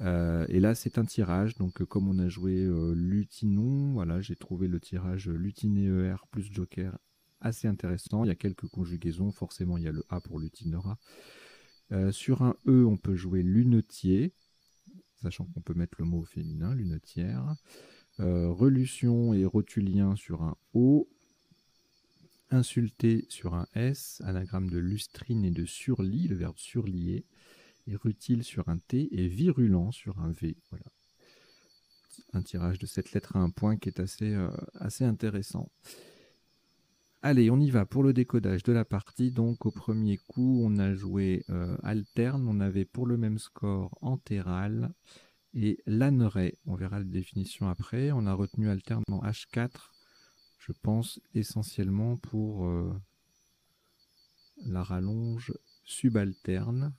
Speaker 1: Et là, c'est un tirage. Donc, comme on a joué Lutinon, voilà, j'ai trouvé le tirage Lutiné ER plus Joker assez intéressant. Il y a quelques conjugaisons, forcément il y a le A pour l'utinera. Sur un E, on peut jouer lunetier, sachant qu'on peut mettre le mot au féminin, lunetière. Relution et rotulien sur un O. Insulter sur un S, anagramme de lustrine et de surlit, le verbe surlier. Et rutile sur un T et virulent sur un V. Voilà. Un tirage de cette lettre à un point qui est assez intéressant. Allez, on y va pour le décodage de la partie. Donc au premier coup, on a joué alterne. On avait pour le même score entéral et lanneret. On verra la définition après. On a retenu alterne en H4. Je pense essentiellement pour la rallonge subalterne.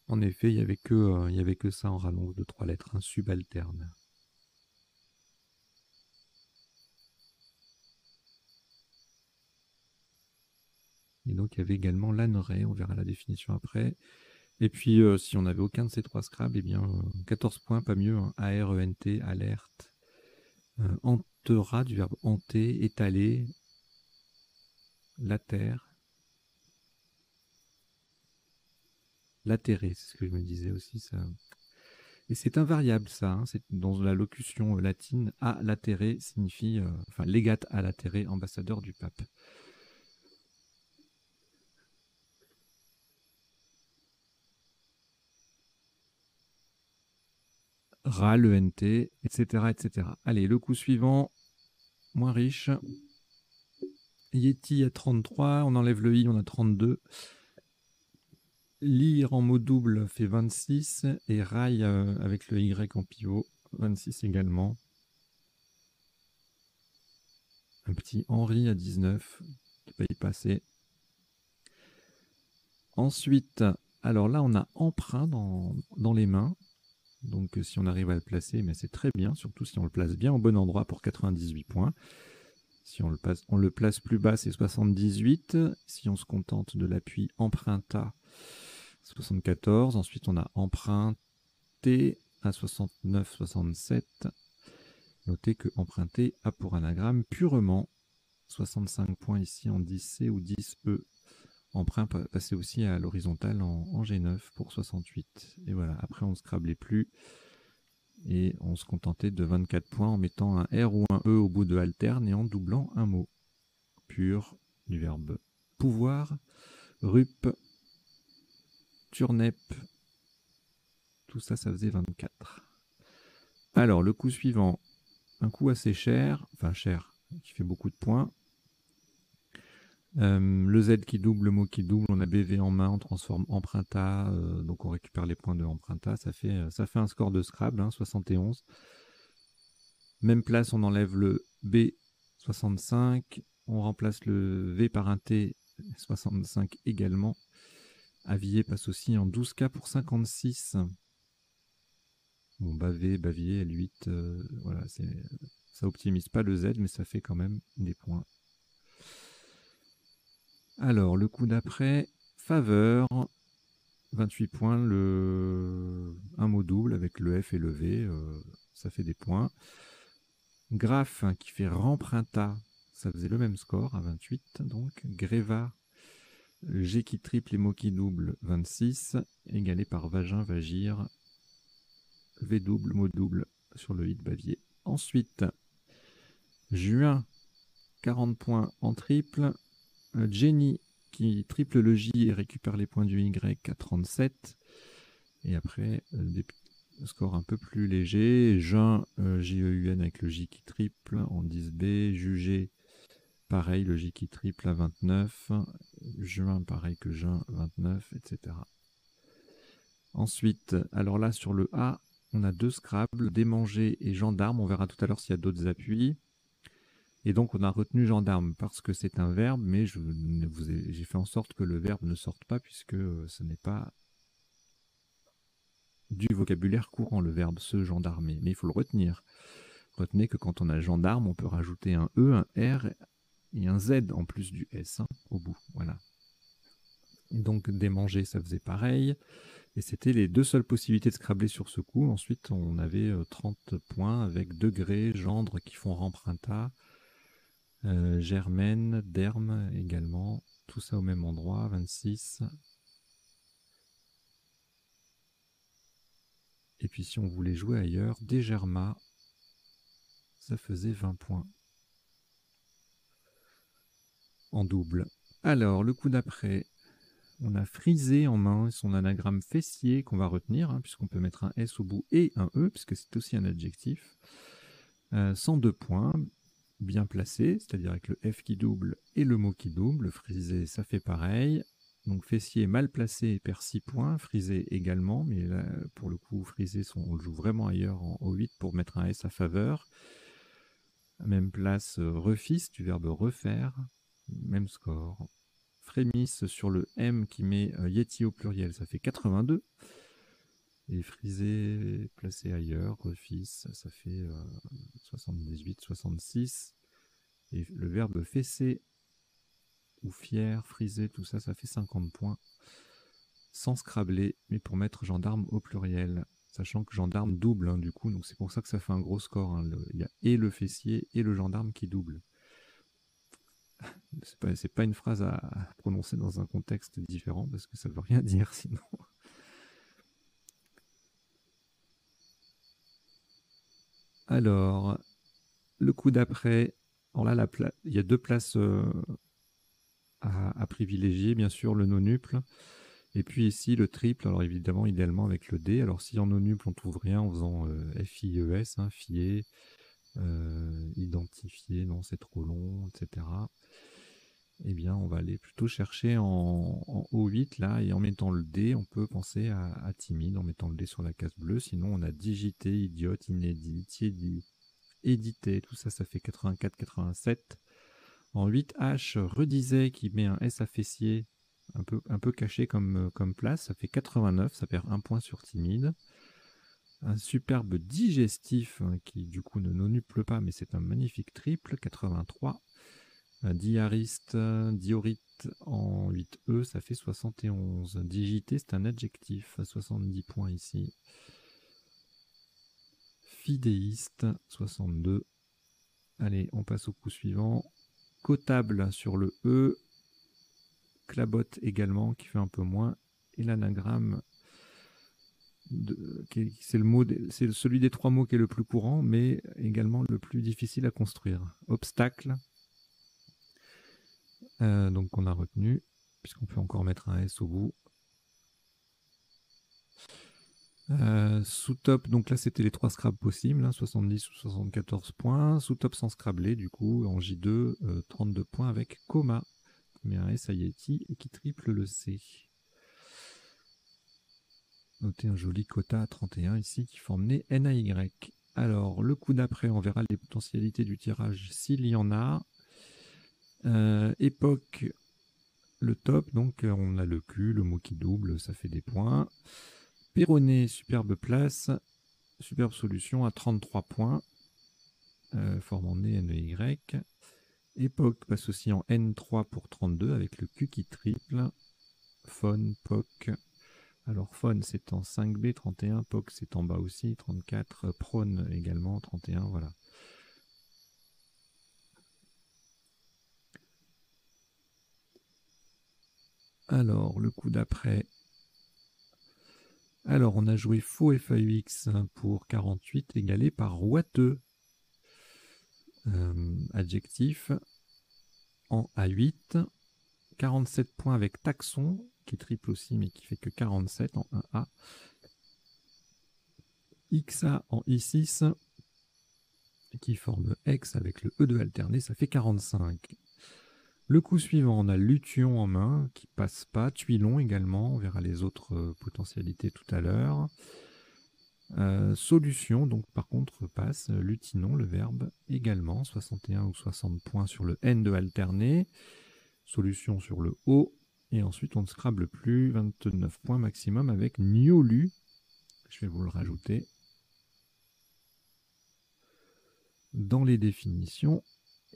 Speaker 1: En effet, il n'y avait que ça en rallonge de 3 lettres, un subalterne. Et donc, il y avait également lanneret, on verra la définition après. Et puis, si on n'avait aucun de ces 3 Scrabble, eh bien, 14 points, pas mieux, hein. A-R-E-N-T, alerte. Antera, du verbe hanter, étaler, later. Latérer, c'est ce que je me disais aussi, ça. Et c'est invariable, ça. Hein. C'est dans la locution latine, a latere signifie, enfin, legat a latere, ambassadeur du pape. Ra, le NT, etc., etc. Allez, le coup suivant, moins riche. Yeti à 33, on enlève le I, on a 32. Lire en mot double fait 26 et rail avec le Y en pivot, 26 également. Un petit Henri à 19, qui va y passer. Ensuite, alors là, on a emprunt dans les mains. Donc si on arrive à le placer, mais c'est très bien, surtout si on le place bien au bon endroit pour 98 points. Si on le place plus bas, c'est 78. Si on se contente de l'appui emprunta, 74. Ensuite, on a emprunté à 69, 67. Notez que emprunter a pour anagramme purement 65 points ici en 10C ou 10E. Emprunt passé aussi à l'horizontale en G9 pour 68. Et voilà, après on ne scrablait plus. Et on se contentait de 24 points en mettant un R ou un E au bout de alterne et en doublant un mot. Pur, du verbe pouvoir, rup, turnep, tout ça, ça faisait 24. Alors, le coup suivant, un coup assez cher, enfin cher, qui fait beaucoup de points. Le Z qui double, le mot qui double, on a BV en main, on transforme emprunta, donc on récupère les points de emprunta, ça fait un score de Scrabble, hein, 71. Même place, on enlève le B, 65, on remplace le V par un T, 65 également. Avier passe aussi en 12K pour 56. Bon, bavier, L8, voilà, ça optimise pas le Z, mais ça fait quand même des points. Alors, le coup d'après, faveur, 28 points, un mot double avec le F et le V, ça fait des points. Graphe qui fait remprunta, ça faisait le même score à 28, donc. Gréva, G qui triple et mot qui double, 26, égalé par vagin, vagir, V double, mot double sur le I de Bavier. Ensuite, juin, 40 points en triple. Jenny qui triple le J et récupère les points du Y à 37. Et après, des scores un peu plus légers. Jeun, J-E-U-N avec le J qui triple en 10B. Jugé, pareil, le J qui triple à 29. Juin, pareil que juin, 29, etc. Ensuite, alors là, sur le A, on a 2 Scrabble, démanger et gendarme. On verra tout à l'heure s'il y a d'autres appuis. Et donc, on a retenu gendarme parce que c'est un verbe, mais j'ai fait en sorte que le verbe ne sorte pas puisque ce n'est pas du vocabulaire courant, le verbe se gendarmer. Mais il faut le retenir. Retenez que quand on a gendarme, on peut rajouter un E, un R et un Z en plus du S, hein, au bout. Voilà. Donc démanger, ça faisait pareil. Et c'était les deux seules possibilités de scrabler sur ce coup. Ensuite, on avait 30 points avec degré, gendre qui font remprinta, germaine, derme également. Tout ça au même endroit, 26. Et puis si on voulait jouer ailleurs, dégerma, ça faisait 20 points. En double. Alors, le coup d'après, on a frisé en main son anagramme fessier qu'on va retenir, hein, puisqu'on peut mettre un S au bout et un E, puisque c'est aussi un adjectif. 102 points, bien placé, c'est-à-dire avec le F qui double et le mot qui double. Frisé, ça fait pareil. Donc fessier mal placé perd 6 points, frisé également, mais là, pour le coup, frisé, on le joue vraiment ailleurs en O8 pour mettre un S à faveur. Même place, refis du verbe refaire, même score. Frémisse sur le M qui met Yeti au pluriel, ça fait 82. Et frisé placé ailleurs, refis, ça fait 78, 66. Et le verbe fesser ou fier, friser, tout ça, ça fait 50 points. Sans scrabler, mais pour mettre gendarme au pluriel. Sachant que gendarme double, hein, du coup, donc c'est pour ça que ça fait un gros score. Hein. Il y a et le fessier et le gendarme qui double. C'est pas une phrase à prononcer dans un contexte différent parce que ça veut rien dire sinon. Alors, le coup d'après, alors là, il y a deux places à privilégier, bien sûr, le nonuple. Et puis ici, le triple, alors évidemment, idéalement avec le D. Alors si en nonuple, on trouve rien en faisant FIES, hein, fier, identifier, non, c'est trop long, etc. Eh bien, on va aller plutôt chercher en O8, là, et en mettant le D, on peut penser à timide, en mettant le D sur la case bleue. Sinon, on a digité, idiote, inédit, tiédit, édité, tout ça, ça fait 84, 87. En 8H, redisait qui met un S à fessier, un peu caché comme place, ça fait 89, ça perd un point sur timide. Un superbe digestif qui du coup ne nonuple pas, mais c'est un magnifique triple, 83. Un diariste, diorite en 8E, ça fait 71. Digité, c'est un adjectif, 70 points ici. Fidéiste, 62. Allez, on passe au coup suivant. Cotable sur le E. Clabotte également, qui fait un peu moins. Et l'anagramme, c'est celui des trois mots qui est le plus courant, mais également le plus difficile à construire. Obstacle. Donc on a retenu, puisqu'on peut encore mettre un S au bout. Sous-top, donc là c'était les trois scrabs possibles, hein, 70 ou 74 points. Sous-top sans scrabler, du coup, en J2, 32 points avec Coma, qui met un S à Yeti et qui triple le C. Notez un joli quota à 31 ici qui forme né NAY. Alors, le coup d'après, on verra les potentialités du tirage s'il y en a. Époque, le top, donc on a le Q, le mot qui double, ça fait des points. Péroné, superbe place, superbe solution à 33 points, formant né NEY. Époque passe aussi en N3 pour 32 avec le Q qui triple. Phone, POC. Alors phone c'est en 5B, 31, POC c'est en bas aussi, 34, prône également, 31, voilà. Alors, le coup d'après. Alors, on a joué faux FAUX pour 48, égalé par ouateux. Adjectif en A8. 47 points avec taxon, qui triple aussi, mais qui fait que 47 en 1A. XA en I6, qui forme X avec le E2 alterné, ça fait 45. Le coup suivant, on a Lution en main, qui passe pas, Tuilon également, on verra les autres potentialités tout à l'heure. Solution, donc par contre passe, Lutinon, le verbe également, 61 ou 60 points sur le N2 alterné. Solution sur le O, et ensuite on ne scrable plus, 29 points maximum avec Niolu. Je vais vous le rajouter dans les définitions,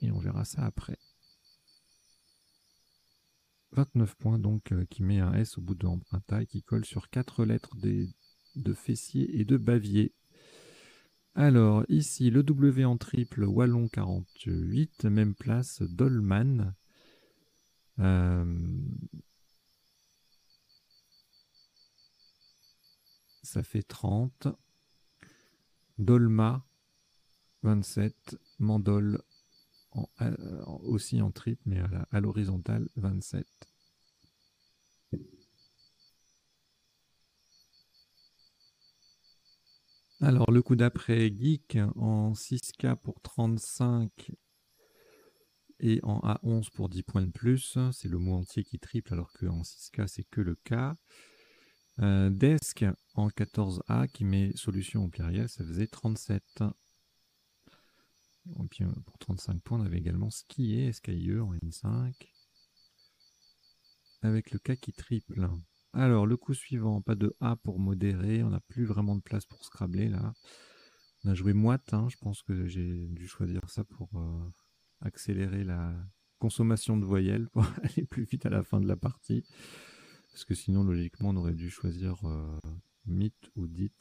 Speaker 1: et on verra ça après. 29 points, donc, qui met un S au bout de emprunta et qui colle sur 4 lettres de fessier et de bavier. Alors, ici, le W en triple, Wallon 48, même place, Dolman. Ça fait 30. Dolma, 27. Mandol, aussi en triple, mais à l'horizontale, 27. Alors, le coup d'après, Geek en 6K pour 35 et en A11 pour 10 points de plus. C'est le mot entier qui triple, alors qu'en 6K, c'est que le K. Desk en 14A qui met solution au pluriel, ça faisait 37. Et puis, pour 35 points, on avait également skié, SKIE en N5, avec le K qui triple. Alors, le coup suivant, pas de A pour modérer, on n'a plus vraiment de place pour scrabler là. On a joué moite, hein, je pense que j'ai dû choisir ça pour accélérer la consommation de voyelles pour aller plus vite à la fin de la partie. Parce que sinon, logiquement, on aurait dû choisir mythe ou dit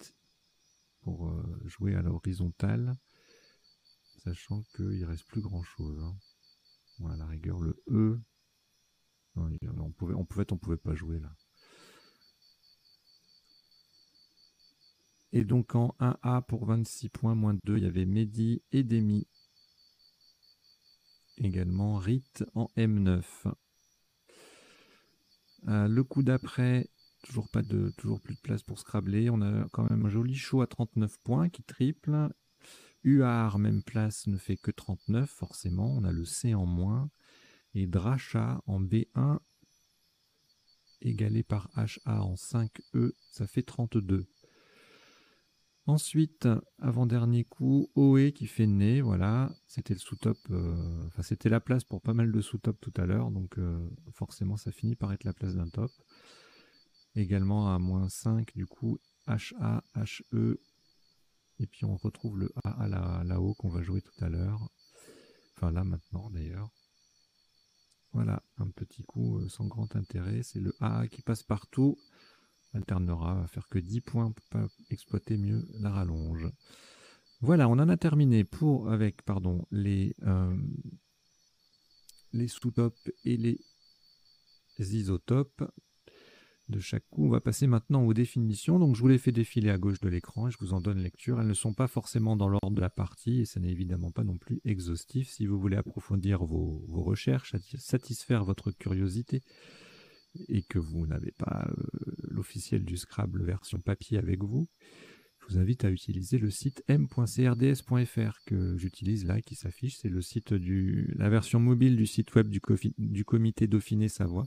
Speaker 1: pour jouer à l'horizontale, sachant qu'il ne reste plus grand chose. Hein. Bon, à la rigueur, le E. Non, on pouvait pas jouer là. Et donc en 1A pour 26 points, moins 2, il y avait Mehdi et Demi. Également Rit en M9. Le coup d'après, toujours plus de place pour scrabler. On a quand même un joli show à 39 points qui triple. UAR, même place, ne fait que 39, forcément. On a le C en moins. Et Dracha en B1, égalé par HA en 5E, ça fait 32. Ensuite, avant-dernier coup, OE qui fait nez, voilà. C'était le sous-top, enfin c'était la place pour pas mal de sous-top tout à l'heure, donc forcément ça finit par être la place d'un top. Également à moins 5, du coup, HA, HE, et puis on retrouve le AA là-haut qu'on va jouer tout à l'heure. Enfin là maintenant d'ailleurs. Voilà, un petit coup sans grand intérêt, c'est le AA qui passe partout. Alternera, va faire que 10 points pour pas exploiter mieux la rallonge. Voilà, on en a terminé avec les sous-tops et les isotopes de chaque coup. On va passer maintenant aux définitions. Donc je vous les fais défiler à gauche de l'écran et je vous en donne lecture. Elles ne sont pas forcément dans l'ordre de la partie et ça n'est évidemment pas non plus exhaustif. Si vous voulez approfondir vos recherches, satisfaire votre curiosité et que vous n'avez pas l'officiel du Scrabble version papier avec vous, je vous invite à utiliser le site m.crds.fr que j'utilise là, qui s'affiche. C'est le site la version mobile du site web du comité Dauphiné-Savoie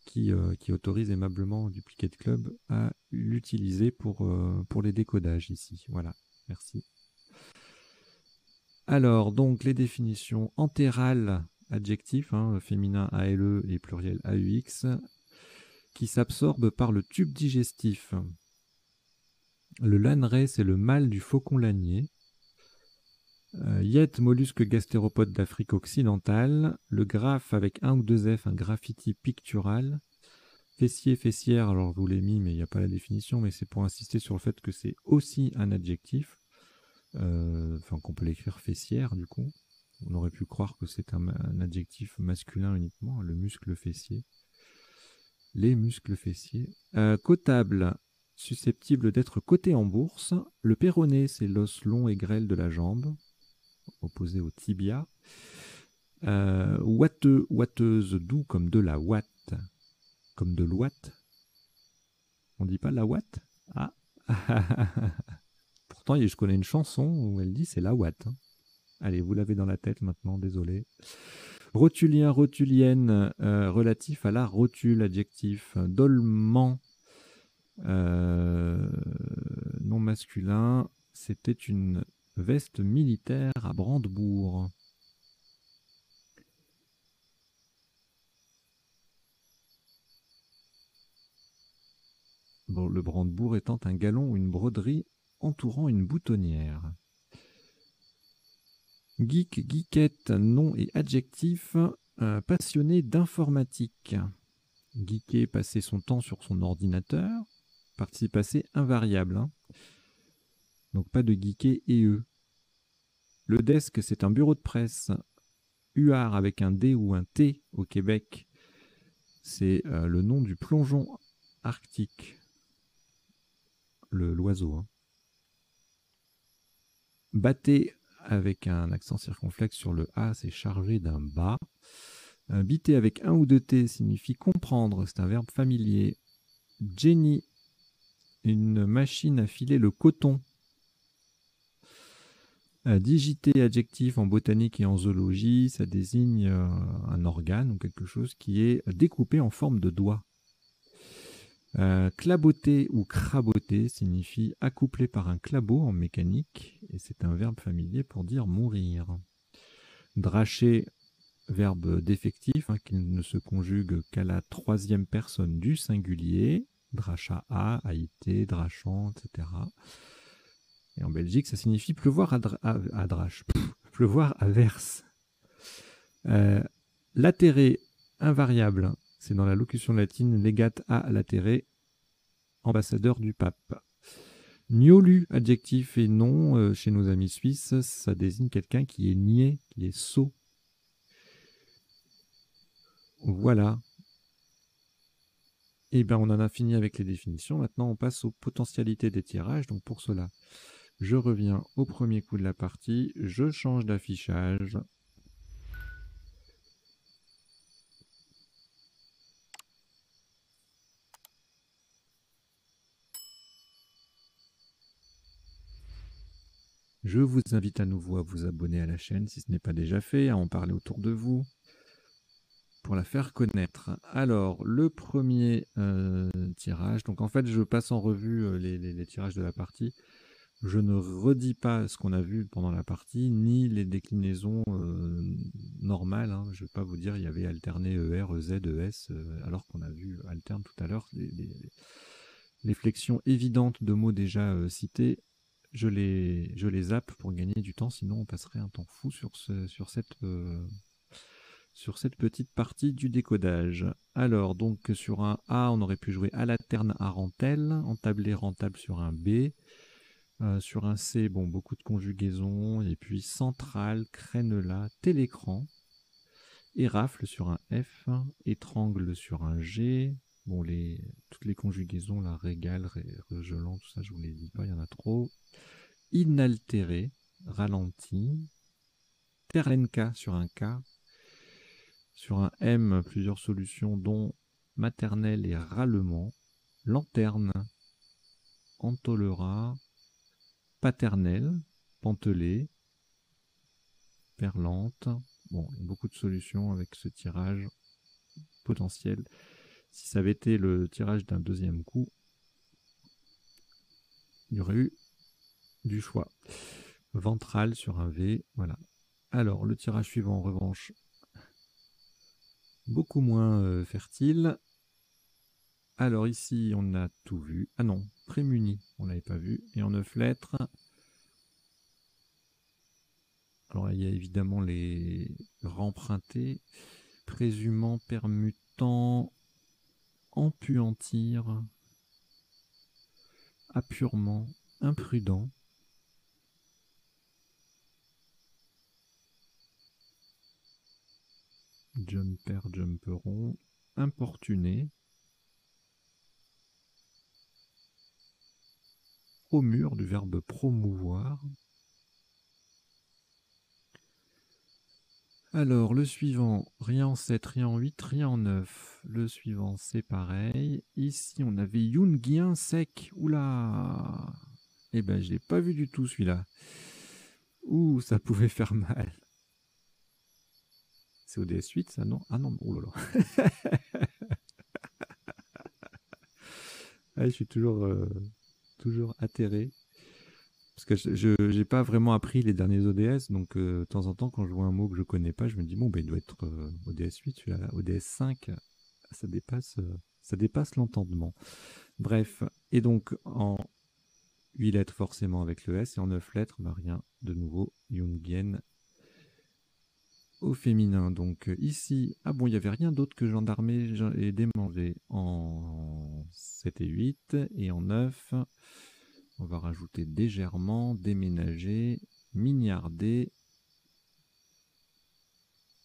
Speaker 1: qui autorise aimablement Duplicate Club à l'utiliser pour les décodages ici. Voilà, merci. Alors, donc, les définitions entérales, adjectif, hein, féminin ALE et pluriel AUX, qui s'absorbent par le tube digestif. Le laneret, c'est le mâle du faucon lanier. Yet, mollusque gastéropode d'Afrique occidentale. Le graphe avec un ou deux F, un graffiti pictural. Fessier, fessière, alors je vous l'ai mis, mais il n'y a pas la définition, mais c'est pour insister sur le fait que c'est aussi un adjectif. Enfin, qu'on peut l'écrire fessière, du coup. On aurait pu croire que c'est un adjectif masculin uniquement, le muscle fessier. Les muscles fessiers. Cotable, susceptible d'être coté en bourse. Le péroné, c'est l'os long et grêle de la jambe, opposé au tibia. Ouateux, ouateuse, doux comme de la ouate, comme de l'ouate. On dit pas la ouate? Ah. Pourtant, je connais une chanson où elle dit c'est la ouate. Hein. Allez, vous l'avez dans la tête maintenant, désolé. Rotulien, rotulienne, relatif à la rotule, adjectif. Dolman, non masculin, c'était une veste militaire à Brandebourg. Bon, le Brandebourg étant un galon ou une broderie entourant une boutonnière. Geek, geekette, nom et adjectif, passionné d'informatique. Geeker, passer son temps sur son ordinateur. Participe passé invariable. Hein. Donc pas de geeker et eux. Le desk, c'est un bureau de presse. UAR avec un D ou un T au Québec. C'est le nom du plongeon arctique. L'oiseau. Hein. Batté avec un accent circonflexe sur le A, c'est chargé d'un bas. Biter avec un ou deux T signifie comprendre, c'est un verbe familier. Jenny, une machine à filer le coton. Digité, adjectif en botanique et en zoologie, ça désigne un organe ou quelque chose qui est découpé en forme de doigt. Claboter ou craboter signifie accoupler par un clabot en mécanique, et c'est un verbe familier pour dire mourir. Dracher, verbe défectif, hein, qui ne se conjugue qu'à la troisième personne du singulier. Dracha a, aïté, drachant, etc. Et en Belgique, ça signifie pleuvoir à drache. Pleuvoir à verse. Latéré, invariable, c'est dans la locution latine legat a latere, ambassadeur du pape. Niolu, adjectif et nom, chez nos amis suisses, ça désigne quelqu'un qui est niais, qui est sot. Voilà. Et bien, on en a fini avec les définitions. Maintenant, on passe aux potentialités des tirages. Donc, pour cela, je reviens au premier coup de la partie. Je change d'affichage. Je vous invite à nouveau à vous abonner à la chaîne si ce n'est pas déjà fait, à en parler autour de vous pour la faire connaître. Alors, le premier tirage, donc en fait, je passe en revue les tirages de la partie. Je ne redis pas ce qu'on a vu pendant la partie, ni les déclinaisons normales. Hein. Je ne vais pas vous dire il y avait alterné ER, EZ, ES, alors qu'on a vu alterne tout à l'heure. Les flexions évidentes de mots déjà cités, je les zappe pour gagner du temps, sinon on passerait un temps fou sur cette petite partie du décodage. Alors, donc sur un A, on aurait pu jouer à la terne à rentelle, entablé rentable sur un B. Sur un C, bon, beaucoup de conjugaisons, et puis centrale, crénelat, télécran, érafle sur un F, étrangle sur un G. Bon, toutes les conjugaisons, la régale, regelant, tout ça, je vous les dis pas, il y en a trop. Inaltéré, ralenti, terlenka sur un K, sur un M, plusieurs solutions, dont maternelle et râlement, lanterne, antolera, paternelle, pantelé, perlante. Bon, il y a beaucoup de solutions avec ce tirage potentiel. Si ça avait été le tirage d'un deuxième coup, il y aurait eu du choix. Ventral sur un V, voilà. Alors, le tirage suivant, en revanche, beaucoup moins fertile. Alors ici, on a tout vu. Ah non, prémuni, on ne l'avait pas vu. Et en 9 lettres, alors il y a évidemment les rempruntés, présumant, permutant, empuantir, appurement, imprudent. Jumper, jumperon, importuné, promure du verbe promouvoir. Alors, le suivant, rien en 7, rien en 8, rien en 9. Le suivant, c'est pareil. Ici, on avait Jungien sec. Oula! Eh ben, je ne l'ai pas vu du tout, celui-là. Ouh, ça pouvait faire mal. C'est ODS 8, ça, non? Ah non, oh là là. Ah, je suis toujours atterré. Parce que je n'ai pas vraiment appris les derniers ODS, donc de temps en temps, quand je vois un mot que je ne connais pas, je me dis, bon, ben, il doit être ODS 8, celui-là, ODS 5, ça dépasse l'entendement. Bref, et donc en 8 lettres forcément avec le S, et en 9 lettres, bah, rien de nouveau, Jungien. au féminin. Donc ici, ah bon, il n'y avait rien d'autre que gendarmer et démanger en 7 et 8 et en 9. On va rajouter légèrement, déménager, mignarder.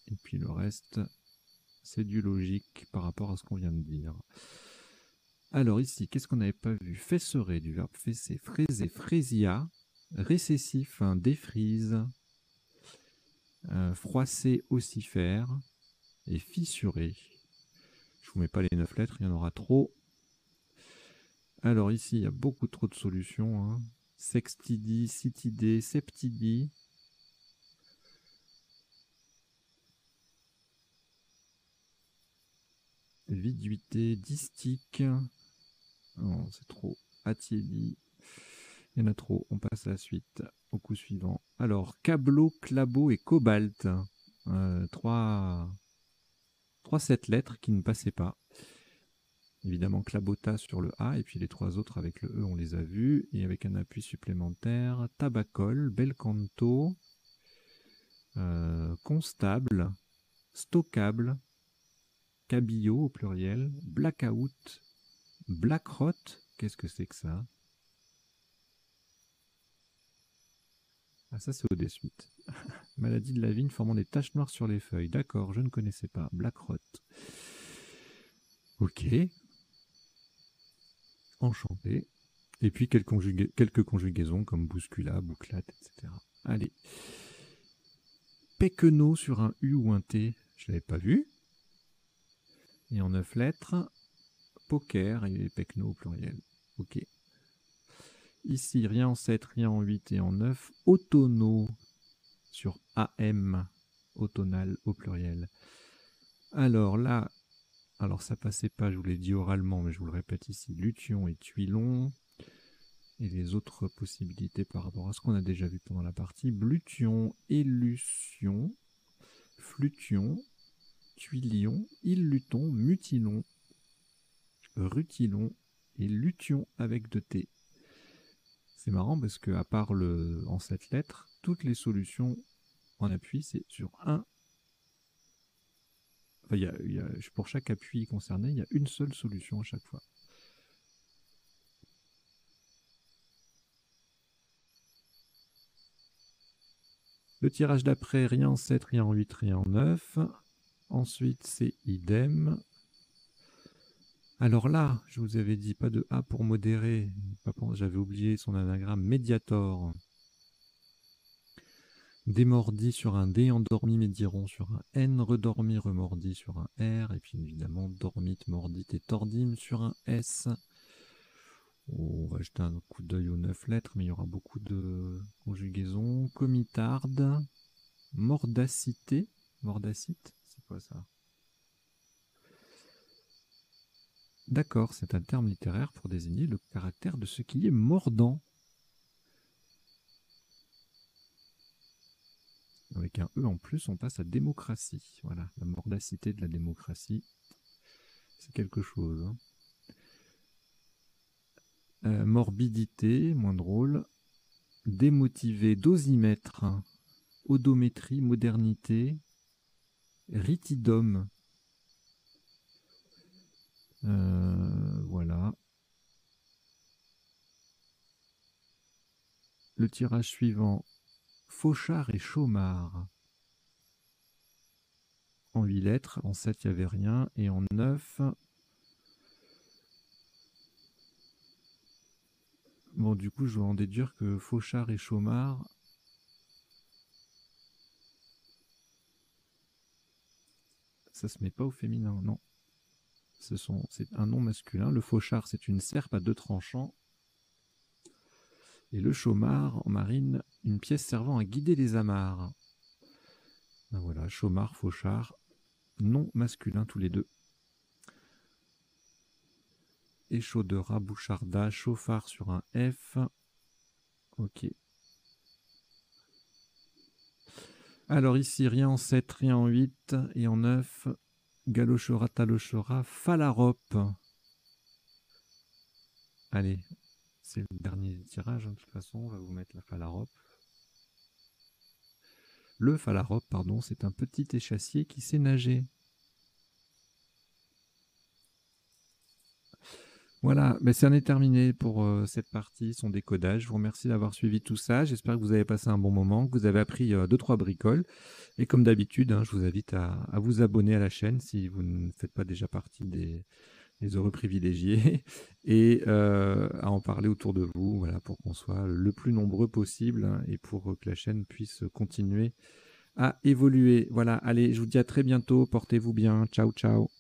Speaker 1: Et puis le reste, c'est du logique par rapport à ce qu'on vient de dire. Alors ici, qu'est-ce qu'on n'avait pas vu? Fesserer, du verbe fesser, fraiser, fraisia, récessif, défrise, froisser, ossifère, et fissurer. Je vous mets pas les 9 lettres, il y en aura trop. Alors ici, il y a beaucoup trop de solutions. Sextidie, citidée, septidie. Viduité, distique. Non, c'est trop. Attiédie. Il y en a trop. On passe à la suite, au coup suivant. Alors, câbleau, clabot et cobalt. 3 7 lettres qui ne passaient pas. Évidemment, clabota sur le A, et puis les 3 autres avec le E, on les a vus. Et avec un appui supplémentaire, tabacol, bel canto, constable, stockable, cabillaud au pluriel, blackout, blackrot. Qu'est-ce que c'est que ça? Ah, ça c'est au des suites. Maladie de la vigne formant des taches noires sur les feuilles. D'accord, je ne connaissais pas. Blackrot. Ok. Enchanté. Et puis quelques conjugaisons comme bouscula, bouclate, etc. Allez. Péquenot sur un U ou un T. Je ne l'avais pas vu. Et en 9 lettres, poker et pecno au pluriel. Ok. Ici, rien en 7, rien en 8 et en 9. Autono sur AM, automnal au pluriel. Alors là, ça passait pas, je vous l'ai dit oralement, mais je vous le répète ici, lution et tuilon. Et les autres possibilités par rapport à ce qu'on a déjà vu pendant la partie. Blution, élution, flution, tuilion, illuton, mutilon, rutilon et lution avec 2 T. C'est marrant parce que à part en 7 lettres, toutes les solutions en appui, c'est sur un. Enfin, pour chaque appui concerné, il y a une seule solution à chaque fois. Le tirage d'après, rien en 7, rien en 8, rien en 9. Ensuite, c'est idem. Alors là, je vous avais dit pas de A pour modérer. J'avais oublié son anagramme Mediator. Démordi sur un D, endormi, médiron sur un N, redormi, remordi sur un R, et puis évidemment dormite, mordite et tordime sur un S. On va jeter un coup d'œil aux 9 lettres, mais il y aura beaucoup de conjugaisons. Comitarde, mordacité, mordacite, c'est quoi ça? D'accord, c'est un terme littéraire pour désigner le caractère de ce qui est mordant. Avec un E en plus, on passe à démocratie. Voilà, la mordacité de la démocratie, c'est quelque chose. Morbidité, moins drôle. Démotivé, dosimètre, odométrie, modernité, ritidum. Voilà. Le tirage suivant, fauchard et chômard. En 8 lettres, en 7 il n'y avait rien, et en 9... Bon, du coup, je vais en déduire que fauchard et chômard... Ça se met pas au féminin, non. C'est un nom masculin. Le fauchard, c'est une serpe à 2 tranchants. Et le chômard, en marine, une pièce servant à guider les amarres. Ben voilà, chômard, fauchard, nom masculin tous les deux. Échaudera, boucharda, chauffard sur un F. Ok. Alors ici, rien en 7, rien en 8 et en 9. Galochera, talochera, phalarope. Allez, c'est le dernier tirage, de toute façon, on va vous mettre la phalarope. Le phalarope, pardon, c'est un petit échassier qui sait nager. Voilà, mais c'en est terminé pour cette partie, son décodage. Je vous remercie d'avoir suivi tout ça. J'espère que vous avez passé un bon moment, que vous avez appris 2-3 bricoles. Et comme d'habitude, hein, je vous invite à vous abonner à la chaîne si vous ne faites pas déjà partie des heureux privilégiés et à en parler autour de vous, voilà, pour qu'on soit le plus nombreux possible, hein, et pour que la chaîne puisse continuer à évoluer. Voilà, allez, je vous dis à très bientôt. Portez-vous bien. Ciao, ciao.